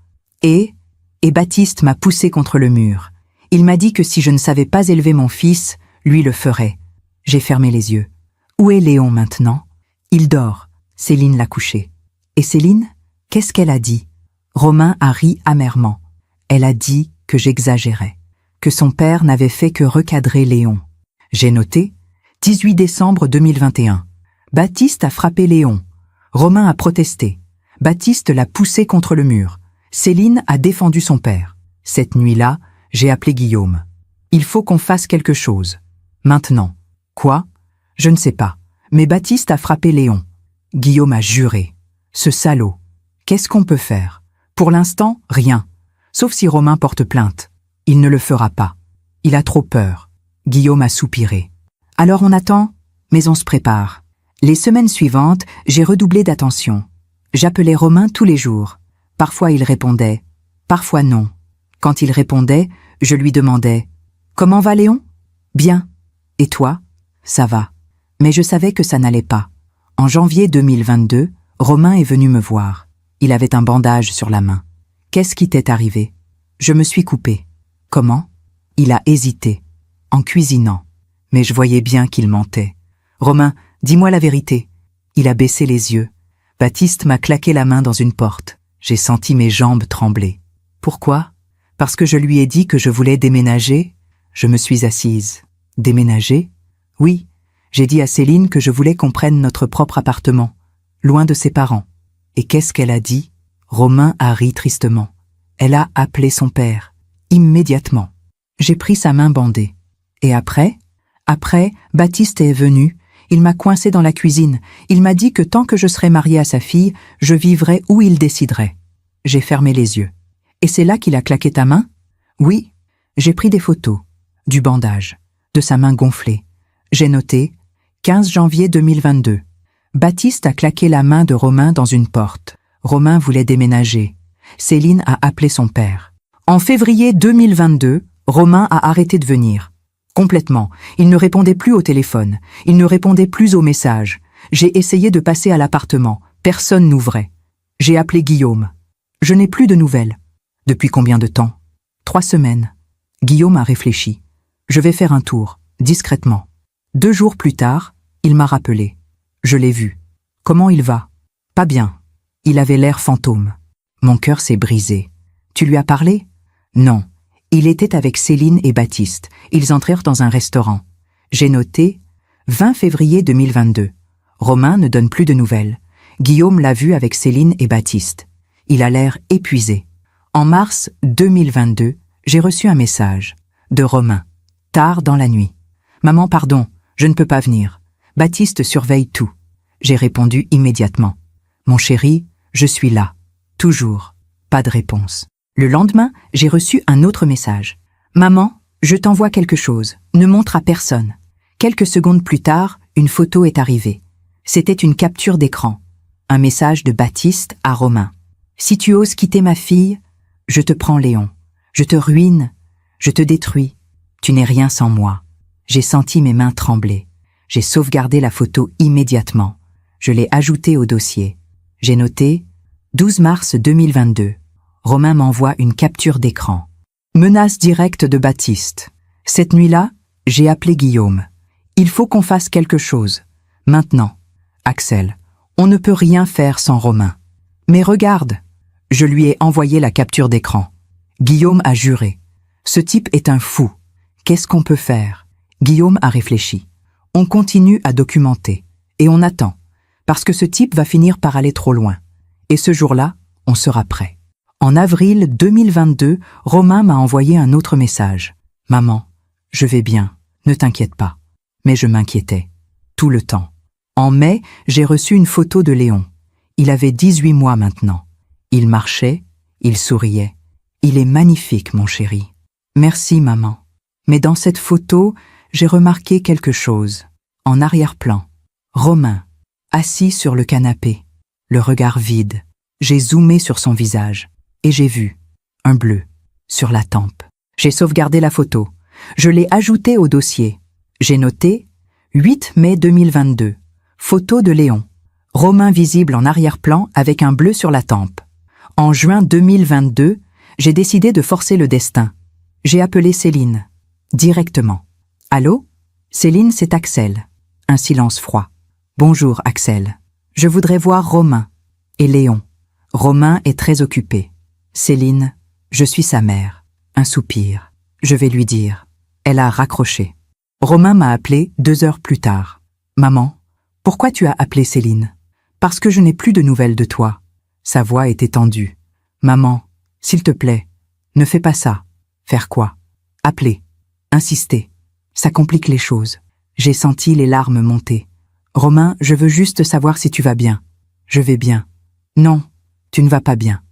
Et Baptiste m'a poussé contre le mur. Il m'a dit que si je ne savais pas élever mon fils, lui le ferait. J'ai fermé les yeux. Où est Léon maintenant? Il dort. Céline l'a couché. Et Céline, qu'est-ce qu'elle a dit? Romain a ri amèrement. Elle a dit que j'exagérais, que son père n'avait fait que recadrer Léon. J'ai noté 18 décembre 2021. Baptiste a frappé Léon. Romain a protesté. Baptiste l'a poussé contre le mur. Céline a défendu son père. Cette nuit-là, j'ai appelé Guillaume. Il faut qu'on fasse quelque chose. Maintenant. Quoi? Je ne sais pas. Mais Baptiste a frappé Léon. Guillaume a juré. Ce salaud. Qu'est-ce qu'on peut faire? Pour l'instant, rien. Sauf si Romain porte plainte. Il ne le fera pas. Il a trop peur. Guillaume a soupiré. Alors on attend, mais on se prépare. Les semaines suivantes, j'ai redoublé d'attention. J'appelais Romain tous les jours. Parfois il répondait, parfois non. Quand il répondait, je lui demandais « Comment va Léon ?»« Bien. Et toi ?»« Ça va. » Mais je savais que ça n'allait pas. En janvier 2022, Romain est venu me voir. Il avait un bandage sur la main. Qu'est-ce qui t'est arrivé? Je me suis coupé. Comment? Il a hésité. En cuisinant. Mais je voyais bien qu'il mentait. Romain, dis-moi la vérité. Il a baissé les yeux. Baptiste m'a claqué la main dans une porte. J'ai senti mes jambes trembler. Pourquoi? Parce que je lui ai dit que je voulais déménager. Je me suis assise. Déménager? Oui. J'ai dit à Céline que je voulais qu'on prenne notre propre appartement, loin de ses parents. Et qu'est-ce qu'elle a dit? Romain a ri tristement. Elle a appelé son père, immédiatement. J'ai pris sa main bandée. Et après, Baptiste est venu. Il m'a coincé dans la cuisine. Il m'a dit que tant que je serais mariée à sa fille, je vivrais où il déciderait. J'ai fermé les yeux. Et c'est là qu'il a claqué ta main? Oui. J'ai pris des photos, du bandage, de sa main gonflée. J'ai noté 15 janvier 2022. Baptiste a claqué la main de Romain dans une porte. Romain voulait déménager. Céline a appelé son père. En février 2022, Romain a arrêté de venir. Complètement. Il ne répondait plus au téléphone. Il ne répondait plus aux messages. J'ai essayé de passer à l'appartement. Personne n'ouvrait. J'ai appelé Guillaume. Je n'ai plus de nouvelles. Depuis combien de temps? 3 semaines. Guillaume a réfléchi. Je vais faire un tour, discrètement. 2 jours plus tard, il m'a rappelé. Je l'ai vu. Comment il va? Pas bien. Il avait l'air fantôme. Mon cœur s'est brisé. Tu lui as parlé? Non. Il était avec Céline et Baptiste. Ils entrèrent dans un restaurant. J'ai noté 20 février 2022. Romain ne donne plus de nouvelles. Guillaume l'a vu avec Céline et Baptiste. Il a l'air épuisé. En mars 2022, j'ai reçu un message de Romain, tard dans la nuit. « Maman, pardon, je ne peux pas venir. Baptiste surveille tout. » J'ai répondu immédiatement. « Mon chéri, je suis là. Toujours. » Pas de réponse. Le lendemain, j'ai reçu un autre message. « Maman, je t'envoie quelque chose. Ne montre à personne. » Quelques secondes plus tard, une photo est arrivée. C'était une capture d'écran. Un message de Baptiste à Romain. « Si tu oses quitter ma fille, je te prends Léon. Je te ruine, je te détruis. Tu n'es rien sans moi. » J'ai senti mes mains trembler. J'ai sauvegardé la photo immédiatement. Je l'ai ajoutée au dossier. J'ai noté 12 mars 2022. Romain m'envoie une capture d'écran. Menace directe de Baptiste. Cette nuit-là, j'ai appelé Guillaume. Il faut qu'on fasse quelque chose. Maintenant. Axel, on ne peut rien faire sans Romain. Mais regarde. Je lui ai envoyé la capture d'écran. Guillaume a juré. Ce type est un fou. Qu'est-ce qu'on peut faire? Guillaume a réfléchi. On continue à documenter. Et on attend. Parce que ce type va finir par aller trop loin. Et ce jour-là, on sera prêt. En avril 2022, Romain m'a envoyé un autre message. « Maman, je vais bien, ne t'inquiète pas. » Mais je m'inquiétais. Tout le temps. En mai, j'ai reçu une photo de Léon. Il avait 18 mois maintenant. Il marchait, il souriait. Il est magnifique, mon chéri. Merci, maman. Mais dans cette photo, j'ai remarqué quelque chose. En arrière-plan, Romain, assis sur le canapé, le regard vide. J'ai zoomé sur son visage et j'ai vu un bleu sur la tempe. J'ai sauvegardé la photo. Je l'ai ajoutée au dossier. J'ai noté 8 mai 2022. Photo de Léon. Romain visible en arrière-plan avec un bleu sur la tempe. En juin 2022, j'ai décidé de forcer le destin. J'ai appelé Céline. Directement. Allô? Céline, c'est Axel. Un silence froid. Bonjour, Axel. Je voudrais voir Romain. Et Léon. Romain est très occupé. Céline, je suis sa mère. Un soupir. Je vais lui dire. Elle a raccroché. Romain m'a appelé 2 heures plus tard. Maman, pourquoi tu as appelé Céline? Parce que je n'ai plus de nouvelles de toi. Sa voix était tendue. Maman, s'il te plaît, ne fais pas ça. Faire quoi? Appeler. Insister. Ça complique les choses. J'ai senti les larmes monter. Romain, je veux juste savoir si tu vas bien. Je vais bien. Non, tu ne vas pas bien.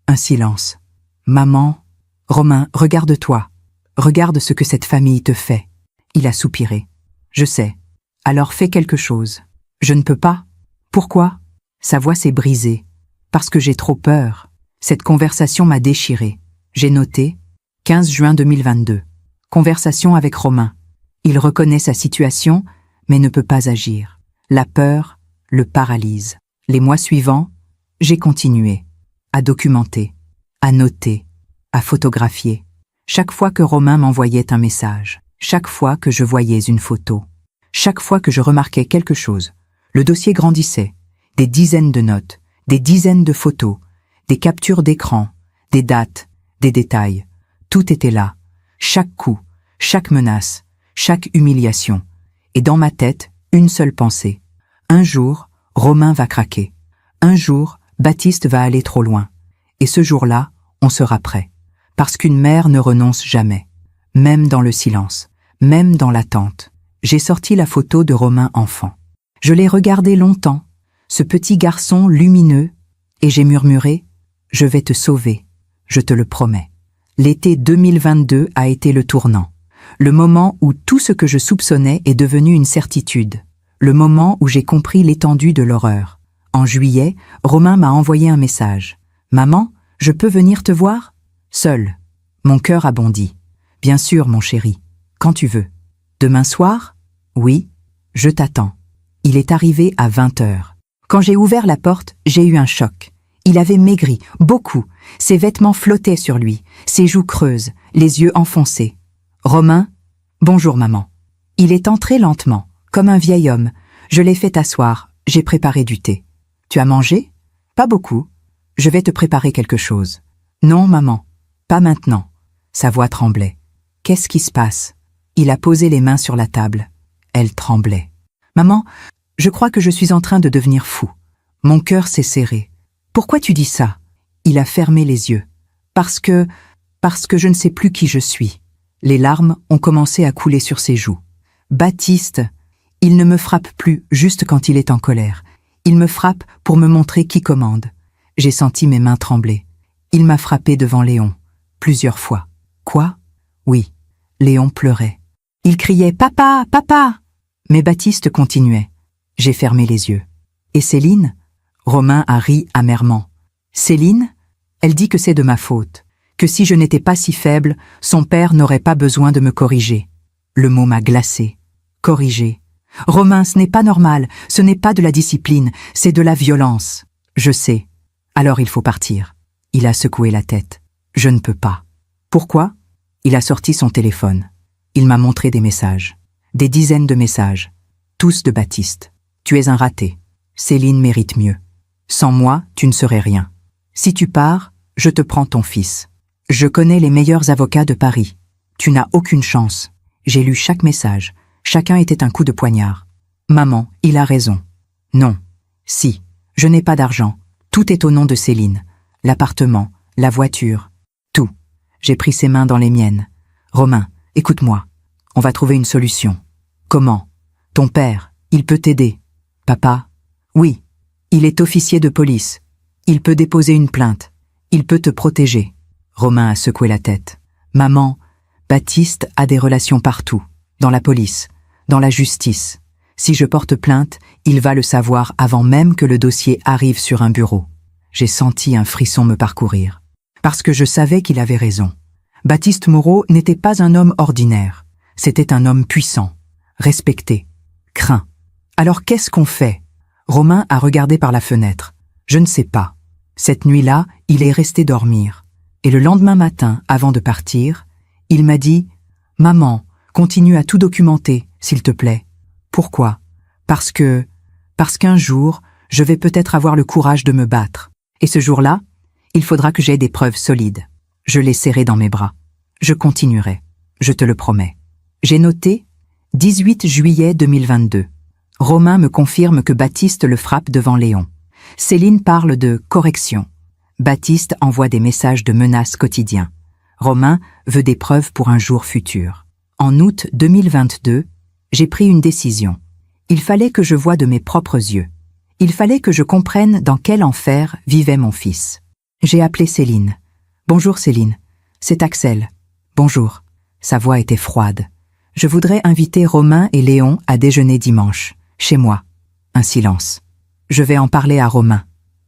Un silence. Maman, Romain, regarde-toi. Regarde ce que cette famille te fait. Il a soupiré. Je sais. Alors fais quelque chose. Je ne peux pas. Pourquoi? Sa voix s'est brisée. Parce que j'ai trop peur. Cette conversation m'a déchiré. J'ai noté 15 juin 2022. Conversation avec Romain. Il reconnaît sa situation, mais ne peut pas agir. La peur le paralyse. Les mois suivants, j'ai continué à documenter, à noter, à photographier. Chaque fois que Romain m'envoyait un message, chaque fois que je voyais une photo, chaque fois que je remarquais quelque chose, le dossier grandissait. Des dizaines de notes, des dizaines de photos, des captures d'écran, des dates, des détails. Tout était là. Chaque coup, chaque menace, chaque humiliation. Et dans ma tête, une seule pensée. Un jour, Romain va craquer. Un jour, Baptiste va aller trop loin. Et ce jour-là, on sera prêt. Parce qu'une mère ne renonce jamais. Même dans le silence, même dans l'attente. J'ai sorti la photo de Romain enfant. Je l'ai regardé longtemps, ce petit garçon lumineux, et j'ai murmuré « Je vais te sauver, je te le promets ». L'été 2022 a été le tournant. Le moment où tout ce que je soupçonnais est devenu une certitude. Le moment où j'ai compris l'étendue de l'horreur. En juillet, Romain m'a envoyé un message. « Maman, je peux venir te voir ?» Seul. Mon cœur a bondi. « Bien sûr, mon chéri. Quand tu veux. »« Demain soir ?»« Oui. Je t'attends. » Il est arrivé à 20 heures. Quand j'ai ouvert la porte, j'ai eu un choc. Il avait maigri, beaucoup. Ses vêtements flottaient sur lui, ses joues creuses, les yeux enfoncés. « Romain, bonjour maman. » Il est entré lentement, comme un vieil homme. Je l'ai fait asseoir, j'ai préparé du thé. « Tu as mangé ?»« Pas beaucoup. Je vais te préparer quelque chose. »« Non, maman, pas maintenant. » Sa voix tremblait. « Qu'est-ce qui se passe ?» Il a posé les mains sur la table. Elle tremblait. « Maman, je crois que je suis en train de devenir fou. Mon cœur s'est serré. Pourquoi tu dis ça ?» Il a fermé les yeux. Parce que je ne sais plus qui je suis. Les larmes ont commencé à couler sur ses joues. Baptiste, il ne me frappe plus juste quand il est en colère. Il me frappe pour me montrer qui commande. J'ai senti mes mains trembler. Il m'a frappé devant Léon, plusieurs fois. Quoi? Oui, Léon pleurait. Il criait « Papa, papa !» Mais Baptiste continuait. J'ai fermé les yeux. Et Céline? Romain a ri amèrement. Céline? Elle dit que c'est de ma faute, que si je n'étais pas si faible, son père n'aurait pas besoin de me corriger. Le mot m'a glacé. Corriger. Romain, ce n'est pas normal, ce n'est pas de la discipline, c'est de la violence. Je sais. Alors il faut partir. Il a secoué la tête. Je ne peux pas. Pourquoi? Il a sorti son téléphone. Il m'a montré des messages. Des dizaines de messages. Tous de Baptiste. Tu es un raté. Céline mérite mieux. Sans moi, tu ne serais rien. Si tu pars, je te prends ton fils. Je connais les meilleurs avocats de Paris. Tu n'as aucune chance. J'ai lu chaque message. Chacun était un coup de poignard. Maman, il a raison. Non. Si. Je n'ai pas d'argent. Tout est au nom de Céline. L'appartement, La voiture. Tout. J'ai pris ses mains dans les miennes. Romain, écoute-moi. On va trouver une solution. Comment? Ton père, il peut t'aider. Papa? Oui. Il est officier de police. Il peut déposer une plainte. Il peut te protéger. Romain a secoué la tête. Maman, Baptiste a des relations partout. Dans la police, dans la justice. Si je porte plainte, il va le savoir avant même que le dossier arrive sur un bureau. J'ai senti un frisson me parcourir. Parce que je savais qu'il avait raison. Baptiste Moreau n'était pas un homme ordinaire. C'était un homme puissant, respecté, craint. Alors qu'est-ce qu'on fait? Romain a regardé par la fenêtre. Je ne sais pas. Cette nuit-là, il est resté dormir. Et le lendemain matin, avant de partir, il m'a dit « Maman, continue à tout documenter, s'il te plaît. » Pourquoi? Parce qu'un jour, je vais peut-être avoir le courage de me battre. Et ce jour-là, il faudra que j'aie des preuves solides. Je l'ai serré dans mes bras. Je continuerai. Je te le promets. J'ai noté 18 juillet 2022. Romain me confirme que Baptiste le frappe devant Léon. Céline parle de correction. Baptiste envoie des messages de menaces quotidiens. Romain veut des preuves pour un jour futur. En août 2022, j'ai pris une décision. Il fallait que je voie de mes propres yeux. Il fallait que je comprenne dans quel enfer vivait mon fils. J'ai appelé Céline. « Bonjour Céline, c'est Axel. »« Bonjour. » Sa voix était froide. « Je voudrais inviter Romain et Léon à déjeuner dimanche, chez moi. » Un silence. « Je vais en parler à Romain. »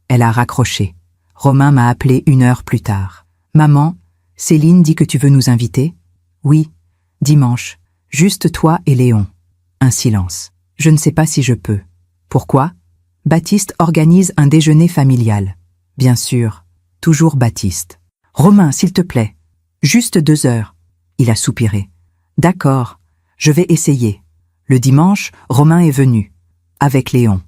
Elle a raccroché. Romain m'a appelé 1 heure plus tard. « Maman, Céline dit que tu veux nous inviter? »« Oui, dimanche. Juste toi et Léon. » Un silence. « Je ne sais pas si je peux. »« Pourquoi? » Baptiste organise un déjeuner familial. Bien sûr. Toujours Baptiste. « Romain, s'il te plaît. Juste 2 heures. » Il a soupiré. « D'accord, je vais essayer. » Le dimanche, Romain est venu. Avec Léon.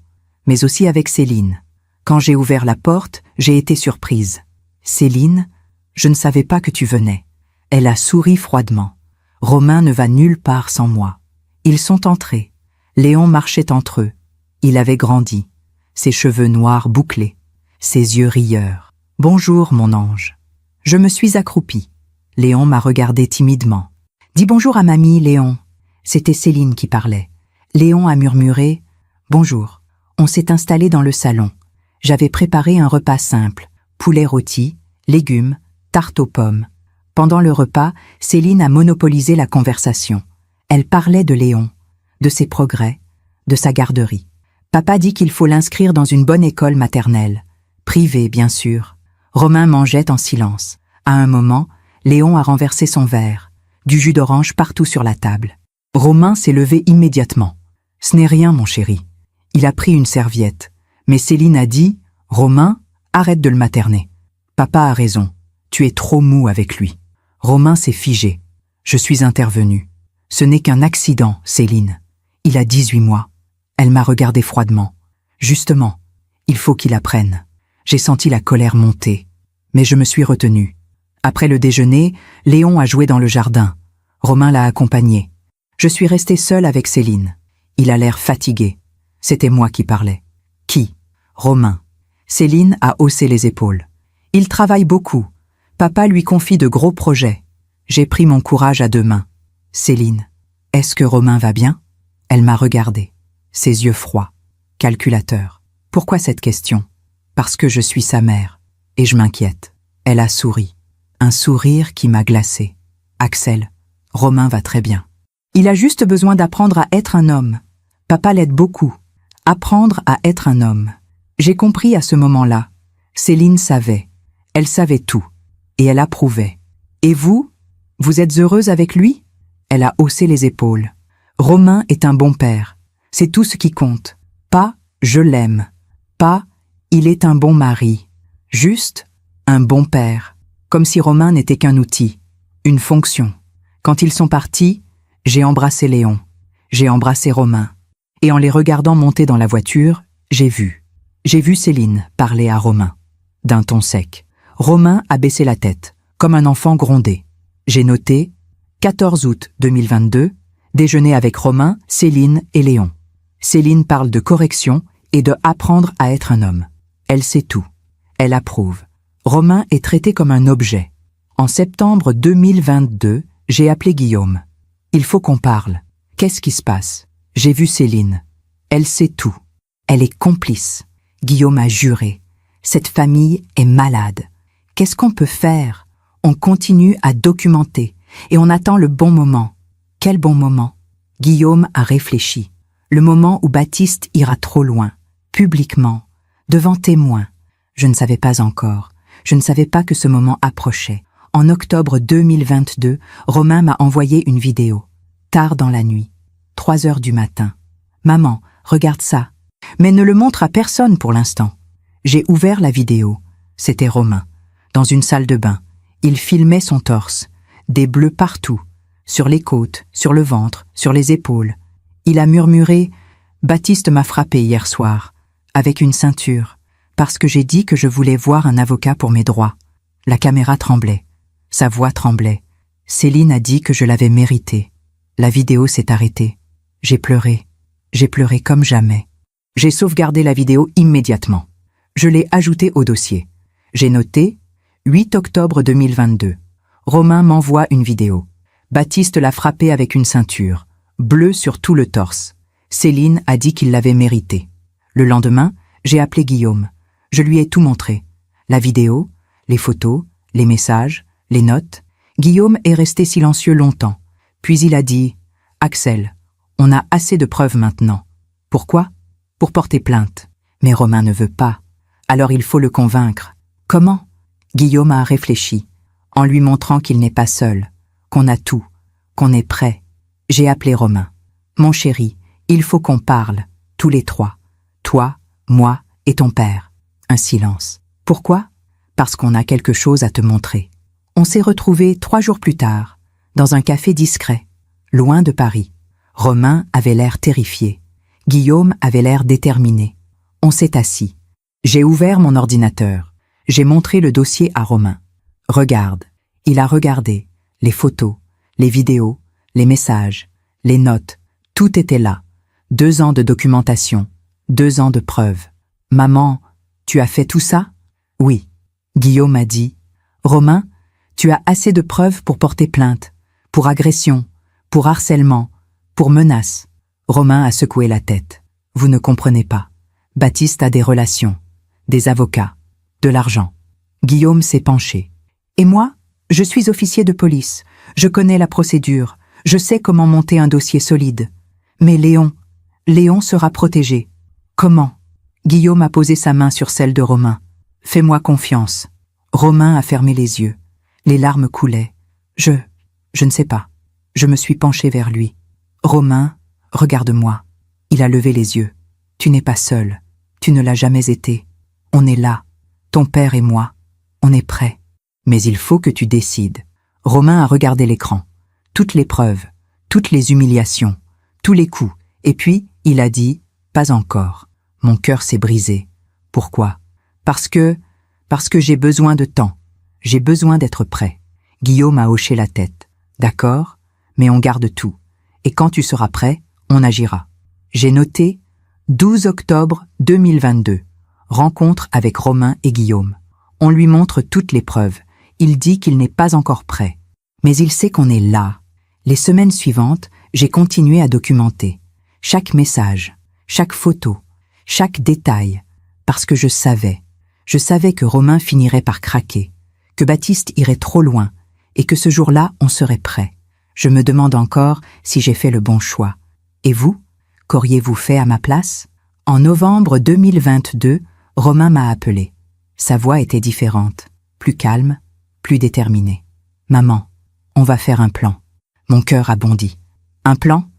Mais aussi avec Céline. Quand j'ai ouvert la porte, j'ai été surprise. « Céline, je ne savais pas que tu venais. » Elle a souri froidement. « Romain ne va nulle part sans moi. » Ils sont entrés. Léon marchait entre eux. Il avait grandi. Ses cheveux noirs bouclés. Ses yeux rieurs. « Bonjour, mon ange. » Je me suis accroupie. Léon m'a regardé timidement. « Dis bonjour à mamie, Léon. » C'était Céline qui parlait. Léon a murmuré « Bonjour ». On s'est installé dans le salon. J'avais préparé un repas simple. Poulet rôti, légumes, tarte aux pommes. Pendant le repas, Céline a monopolisé la conversation. Elle parlait de Léon, de ses progrès, de sa garderie. Papa dit qu'il faut l'inscrire dans une bonne école maternelle. Privée, bien sûr. Romain mangeait en silence. À un moment, Léon a renversé son verre. Du jus d'orange partout sur la table. Romain s'est levé immédiatement. « Ce n'est rien, mon chéri. » Il a pris une serviette. Mais Céline a dit « Romain, arrête de le materner. Papa a raison. Tu es trop mou avec lui. » Romain s'est figé. Je suis intervenue. « Ce n'est qu'un accident, Céline. Il a 18 mois. » Elle m'a regardé froidement. « Justement, il faut qu'il apprenne. » J'ai senti la colère monter. Mais je me suis retenue. Après le déjeuner, Léon a joué dans le jardin. Romain l'a accompagné. Je suis restée seule avec Céline. Il a l'air fatigué. C'était moi qui parlais. Qui? Romain. Céline a haussé les épaules. Il travaille beaucoup. Papa lui confie de gros projets. J'ai pris mon courage à 2 mains. Céline, est-ce que Romain va bien? Elle m'a regardée. Ses yeux froids. Calculateur. Pourquoi cette question? Parce que je suis sa mère. Et je m'inquiète. Elle a souri. Un sourire qui m'a glacée. Axel, Romain va très bien. Il a juste besoin d'apprendre à être un homme. Papa l'aide beaucoup. Apprendre à être un homme. J'ai compris à ce moment-là. Céline savait. Elle savait tout. Et elle approuvait. Et vous? Vous êtes heureuse avec lui? Elle a haussé les épaules. Romain est un bon père. C'est tout ce qui compte. Pas « je l'aime ». Pas « il est un bon mari ». Juste un bon père. Comme si Romain n'était qu'un outil. Une fonction. Quand ils sont partis, j'ai embrassé Léon. J'ai embrassé Romain. Et en les regardant monter dans la voiture, j'ai vu Céline parler à Romain. D'un ton sec. Romain a baissé la tête, comme un enfant grondé. J'ai noté 14 août 2022, déjeuner avec Romain, Céline et Léon. Céline parle de correction et de apprendre à être un homme. Elle sait tout. Elle approuve. Romain est traité comme un objet. En septembre 2022, j'ai appelé Guillaume. Il faut qu'on parle. Qu'est-ce qui se passe? J'ai vu Céline. Elle sait tout. Elle est complice. Guillaume a juré. Cette famille est malade. Qu'est-ce qu'on peut faire? On continue à documenter et on attend le bon moment. Quel bon moment? Guillaume a réfléchi. Le moment où Baptiste ira trop loin, publiquement, devant témoins. Je ne savais pas encore. Je ne savais pas que ce moment approchait. En octobre 2022, Romain m'a envoyé une vidéo. Tard dans la nuit, 3 heures du matin. « Maman, regarde ça. » Mais ne le montre à personne pour l'instant. J'ai ouvert la vidéo. C'était Romain. Dans une salle de bain. Il filmait son torse. Des bleus partout. Sur les côtes, sur le ventre, sur les épaules. Il a murmuré « Baptiste m'a frappé hier soir. Avec une ceinture. Parce que j'ai dit que je voulais voir un avocat pour mes droits. » La caméra tremblait. Sa voix tremblait. Céline a dit que je l'avais mérité. La vidéo s'est arrêtée. J'ai pleuré. J'ai pleuré comme jamais. J'ai sauvegardé la vidéo immédiatement. Je l'ai ajoutée au dossier. J'ai noté 8 octobre 2022. Romain m'envoie une vidéo. Baptiste l'a frappé avec une ceinture, bleue sur tout le torse. Céline a dit qu'il l'avait mérité. Le lendemain, j'ai appelé Guillaume. Je lui ai tout montré. La vidéo, les photos, les messages, les notes. Guillaume est resté silencieux longtemps. Puis il a dit « Axel, on a assez de preuves maintenant. Pourquoi? Pour porter plainte. Mais Romain ne veut pas. Alors il faut le convaincre. Comment? » Guillaume a réfléchi, en lui montrant qu'il n'est pas seul, qu'on a tout, qu'on est prêt. J'ai appelé Romain. « Mon chéri, il faut qu'on parle, tous les trois. Toi, moi et ton père. » Un silence. Pourquoi? Parce qu'on a quelque chose à te montrer. On s'est retrouvés 3 jours plus tard, dans un café discret, loin de Paris. Romain avait l'air terrifié. Guillaume avait l'air déterminé. On s'est assis. J'ai ouvert mon ordinateur. J'ai montré le dossier à Romain. Regarde. Il a regardé. Les photos, les vidéos, les messages, les notes. Tout était là. 2 ans de documentation. 2 ans de preuves. Maman, tu as fait tout ça? Oui. Guillaume a dit. Romain, tu as assez de preuves pour porter plainte, pour agression, pour harcèlement, pour menace. Romain a secoué la tête. Vous ne comprenez pas. Baptiste a des relations, des avocats, de l'argent. Guillaume s'est penché. Et moi, je suis officier de police. Je connais la procédure. Je sais comment monter un dossier solide. Mais Léon sera protégé. Comment? Guillaume a posé sa main sur celle de Romain. Fais-moi confiance. Romain a fermé les yeux. Les larmes coulaient. Je ne sais pas. Je me suis penché vers lui. Romain, regarde-moi. Il a levé les yeux. Tu n'es pas seul. Tu ne l'as jamais été. On est là. Ton père et moi. On est prêts. Mais il faut que tu décides. Romain a regardé l'écran. Toutes les preuves, toutes les humiliations, tous les coups. Et puis, il a dit, pas encore. Mon cœur s'est brisé. Pourquoi? Parce que j'ai besoin de temps. J'ai besoin d'être prêt. Guillaume a hoché la tête. D'accord, mais on garde tout. Et quand tu seras prêt, on agira. J'ai noté 12 octobre 2022. Rencontre avec Romain et Guillaume. On lui montre toutes les preuves. Il dit qu'il n'est pas encore prêt. Mais il sait qu'on est là. Les semaines suivantes, j'ai continué à documenter. Chaque message, chaque photo, chaque détail. Parce que je savais que Romain finirait par craquer, que Baptiste irait trop loin, et que ce jour-là, on serait prêt. Je me demande encore si j'ai fait le bon choix. Et vous, qu'auriez-vous fait à ma place? En novembre 2022, Romain m'a appelé. Sa voix était différente, plus calme, plus déterminée. « Maman, on va faire un plan. » Mon cœur a bondi. « Un plan?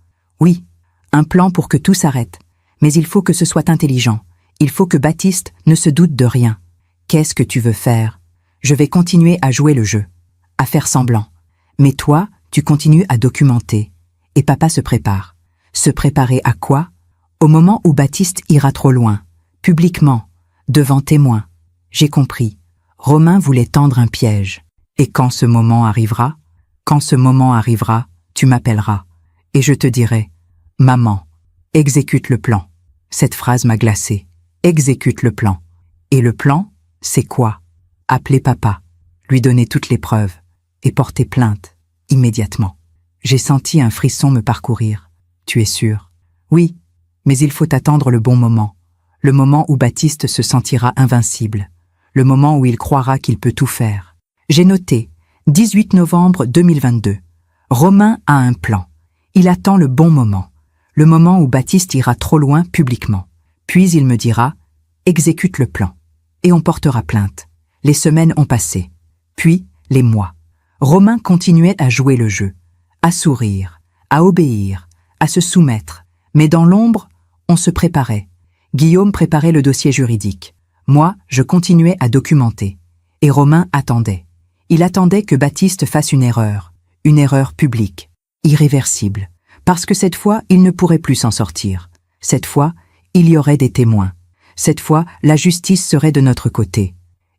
Oui, un plan pour que tout s'arrête. Mais il faut que ce soit intelligent. Il faut que Baptiste ne se doute de rien. Qu'est-ce que tu veux faire? Je vais continuer à jouer le jeu, à faire semblant. Mais toi, tu continues à documenter. Et papa se prépare. Se préparer à quoi? Au moment où Baptiste ira trop loin, publiquement, devant témoins. J'ai compris. Romain voulait tendre un piège. Et quand ce moment arrivera, tu m'appelleras. Et je te dirai, « Maman, exécute le plan. » Cette phrase m'a glacé. Exécute le plan. Et le plan, c'est quoi? appeler papa, lui donner toutes les preuves, et porter plainte, immédiatement. J'ai senti un frisson me parcourir. Tu es sûr? Oui, mais il faut attendre le bon moment. Le moment où Baptiste se sentira invincible. Le moment où il croira qu'il peut tout faire. J'ai noté, 18 novembre 2022. Romain a un plan. Il attend le bon moment. Le moment où Baptiste ira trop loin publiquement. Puis il me dira, exécute le plan. Et on portera plainte. Les semaines ont passé. Puis, les mois. Romain continuait à jouer le jeu. À sourire, à obéir, à se soumettre. Mais dans l'ombre, on se préparait. Guillaume préparait le dossier juridique. Moi, je continuais à documenter. Et Romain attendait. Il attendait que Baptiste fasse une erreur publique, irréversible. Parce que cette fois, il ne pourrait plus s'en sortir. Cette fois, il y aurait des témoins. Cette fois, la justice serait de notre côté.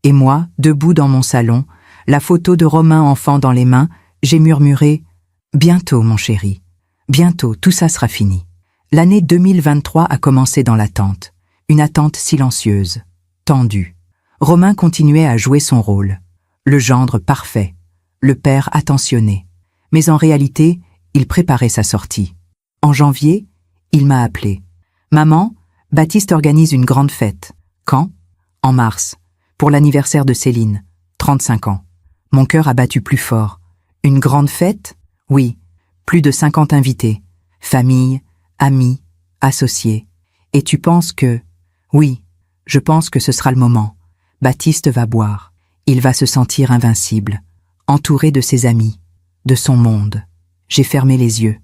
Et moi, debout dans mon salon, la photo de Romain enfant dans les mains, j'ai murmuré « Bientôt, mon chéri. Bientôt, tout ça sera fini. » L'année 2023 a commencé dans l'attente. Une attente silencieuse, tendue. Romain continuait à jouer son rôle. Le gendre parfait, le père attentionné. Mais en réalité, il préparait sa sortie. En janvier, il m'a appelé. « Maman, Baptiste organise une grande fête. » Quand? En mars, pour l'anniversaire de Céline, 35 ans. Mon cœur a battu plus fort. Une grande fête? Oui, plus de 50 invités. Famille, amis, associés. Et tu penses que... Oui, je pense que ce sera le moment. Baptiste va boire. Il va se sentir invincible, entouré de ses amis, de son monde. J'ai fermé les yeux.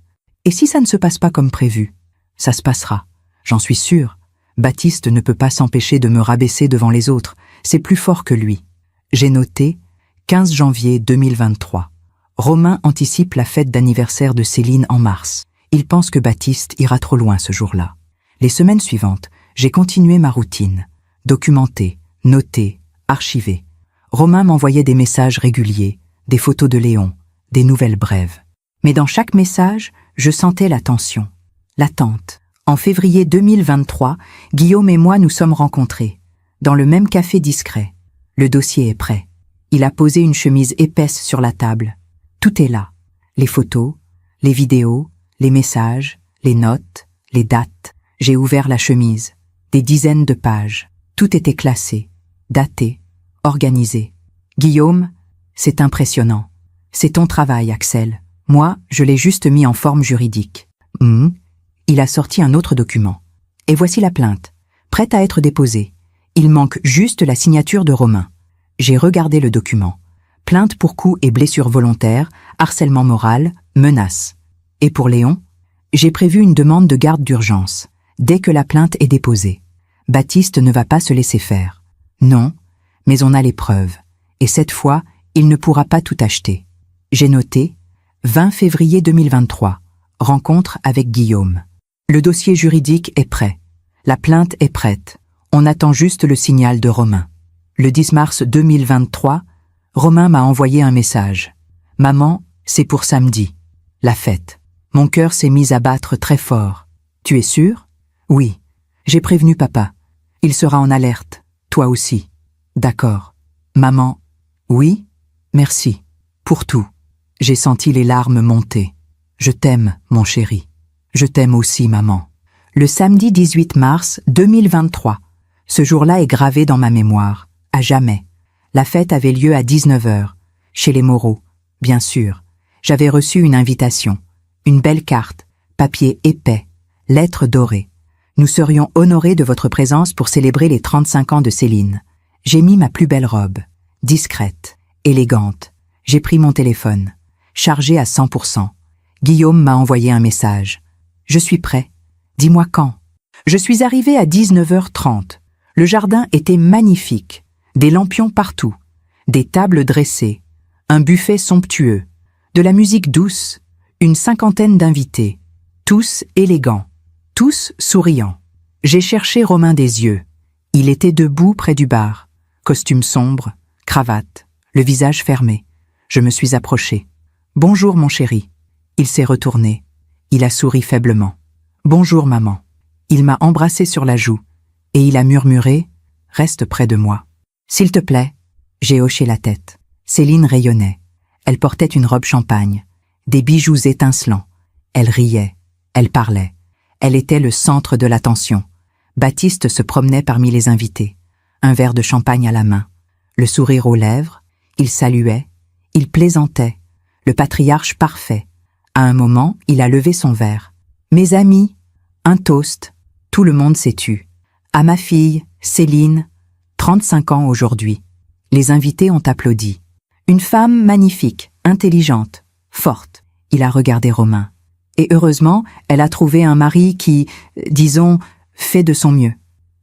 Et si ça ne se passe pas comme prévu? Ça se passera, j'en suis sûre. Baptiste ne peut pas s'empêcher de me rabaisser devant les autres. C'est plus fort que lui. J'ai noté 15 janvier 2023. Romain anticipe la fête d'anniversaire de Céline en mars. Il pense que Baptiste ira trop loin ce jour-là. Les semaines suivantes, j'ai continué ma routine. Documenter, noter, archiver. Romain m'envoyait des messages réguliers, des photos de Léon, des nouvelles brèves. Mais dans chaque message, je sentais la tension, l'attente. En février 2023, Guillaume et moi nous sommes rencontrés, dans le même café discret. Le dossier est prêt. Il a posé une chemise épaisse sur la table. Tout est là. Les photos, les vidéos, les messages, les notes, les dates. J'ai ouvert la chemise. Des dizaines de pages. Tout était classé, daté, organisé. Guillaume, c'est impressionnant. C'est ton travail, Axel. Moi, je l'ai juste mis en forme juridique. Il a sorti un autre document. Et voici la plainte, prête à être déposée. Il manque juste la signature de Romain. J'ai regardé le document. Plainte pour coups et blessures volontaires, harcèlement moral, menaces. Et pour Léon, j'ai prévu une demande de garde d'urgence, dès que la plainte est déposée. Baptiste ne va pas se laisser faire. Non, mais on a les preuves. Et cette fois, il ne pourra pas tout acheter. J'ai noté 20 février 2023, rencontre avec Guillaume. Le dossier juridique est prêt. La plainte est prête. On attend juste le signal de Romain. Le 10 mars 2023, Romain m'a envoyé un message. « Maman, c'est pour samedi. La fête. » Mon cœur s'est mis à battre très fort. « Tu es sûre? » ?»« Oui. J'ai prévenu papa. Il sera en alerte. Toi aussi. »« D'accord. » »« Maman. »« Oui. Merci. Pour tout. » J'ai senti les larmes monter. « Je t'aime, mon chéri. Je t'aime aussi, maman. » Le samedi 18 mars 2023. Ce jour-là est gravé dans ma mémoire. À jamais. La fête avait lieu à 19h, chez les Moreau, bien sûr. J'avais reçu une invitation, une belle carte, papier épais, lettres dorées. Nous serions honorés de votre présence pour célébrer les 35 ans de Céline. J'ai mis ma plus belle robe, discrète, élégante. J'ai pris mon téléphone, chargé à 100%. Guillaume m'a envoyé un message. « Je suis prêt. Dis-moi quand. » Je suis arrivé à 19h30. Le jardin était magnifique. Des lampions partout, des tables dressées, un buffet somptueux, de la musique douce, une 50aine d'invités, tous élégants, tous souriants. J'ai cherché Romain des yeux. Il était debout près du bar, costume sombre, cravate, le visage fermé. Je me suis approché. « Bonjour mon chéri. » Il s'est retourné. Il a souri faiblement. « Bonjour maman. » Il m'a embrassé sur la joue et il a murmuré « Reste près de moi. » « S'il te plaît. » J'ai hoché la tête. Céline rayonnait. Elle portait une robe champagne, des bijoux étincelants. Elle riait, elle parlait. Elle était le centre de l'attention. Baptiste se promenait parmi les invités, un verre de champagne à la main, le sourire aux lèvres, il saluait, il plaisantait, le patriarche parfait. À un moment, il a levé son verre. « Mes amis !» Un toast. Tout le monde s'est tu. À ma fille, Céline, 35 ans aujourd'hui. Les invités ont applaudi. Une femme magnifique, intelligente, forte. Il a regardé Romain. Et heureusement, elle a trouvé un mari qui, disons, fait de son mieux.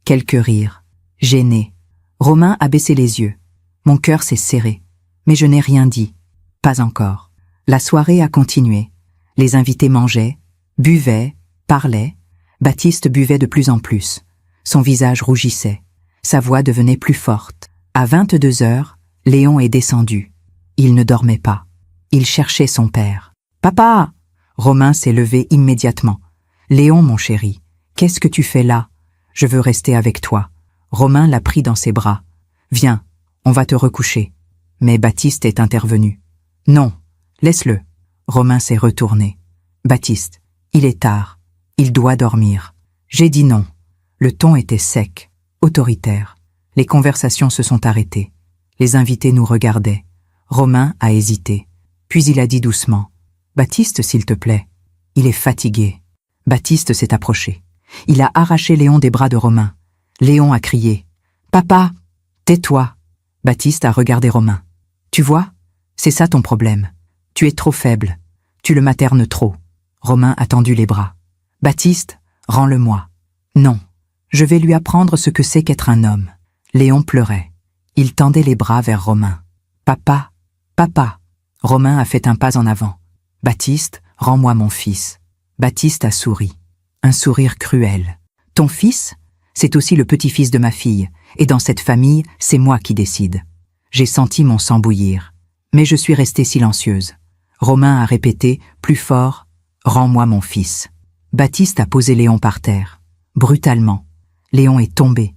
Quelques rires. Gêné. Romain a baissé les yeux. Mon cœur s'est serré. Mais je n'ai rien dit. Pas encore. La soirée a continué. Les invités mangeaient, buvaient, parlaient. Baptiste buvait de plus en plus. Son visage rougissait. Sa voix devenait plus forte. À 22 heures, Léon est descendu. Il ne dormait pas. Il cherchait son père. « Papa !» Romain s'est levé immédiatement. « Léon, mon chéri, qu'est-ce que tu fais là? Je veux rester avec toi. » Romain l'a pris dans ses bras. « Viens, on va te recoucher. » Mais Baptiste est intervenu. « Non, laisse-le. » Romain s'est retourné. « Baptiste, il est tard. Il doit dormir. » J'ai dit non. Le ton était sec, autoritaire. Les conversations se sont arrêtées. Les invités nous regardaient. Romain a hésité. Puis il a dit doucement. « Baptiste, s'il te plaît. » Il est fatigué. Baptiste s'est approché. Il a arraché Léon des bras de Romain. Léon a crié. « Papa, tais-toi !» Baptiste a regardé Romain. « Tu vois, c'est ça ton problème. Tu es trop faible. Tu le maternes trop. » Romain a tendu les bras. « Baptiste, rends-le-moi. »« Non, je vais lui apprendre ce que c'est qu'être un homme. » Léon pleurait. Il tendait les bras vers Romain. « Papa, papa !» Romain a fait un pas en avant. « Baptiste, rends-moi mon fils. » Baptiste a souri. Un sourire cruel. « Ton fils ? C'est aussi le petit-fils de ma fille, et dans cette famille, c'est moi qui décide. » J'ai senti mon sang bouillir. Mais je suis restée silencieuse. Romain a répété, plus fort, « Rends-moi mon fils. » Baptiste a posé Léon par terre. Brutalement. Léon est tombé.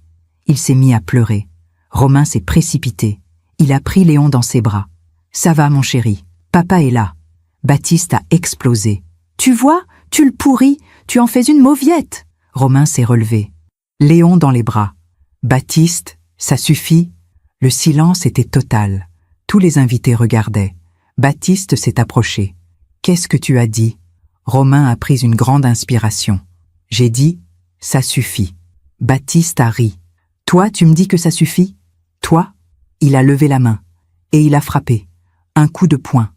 Il s'est mis à pleurer. Romain s'est précipité. Il a pris Léon dans ses bras. « Ça va, mon chéri. Papa est là. » Baptiste a explosé. « Tu vois, tu le pourris, tu en fais une mauviette. » Romain s'est relevé. Léon dans les bras. « Baptiste, ça suffit. » Le silence était total. Tous les invités regardaient. Baptiste s'est approché. « Qu'est-ce que tu as dit ?» Romain a pris une grande inspiration. J'ai dit « Ça suffit. » Baptiste a ri. « Toi, tu me dis que ça suffit ? Toi ?» Il a levé la main. Et il a frappé. Un coup de poing.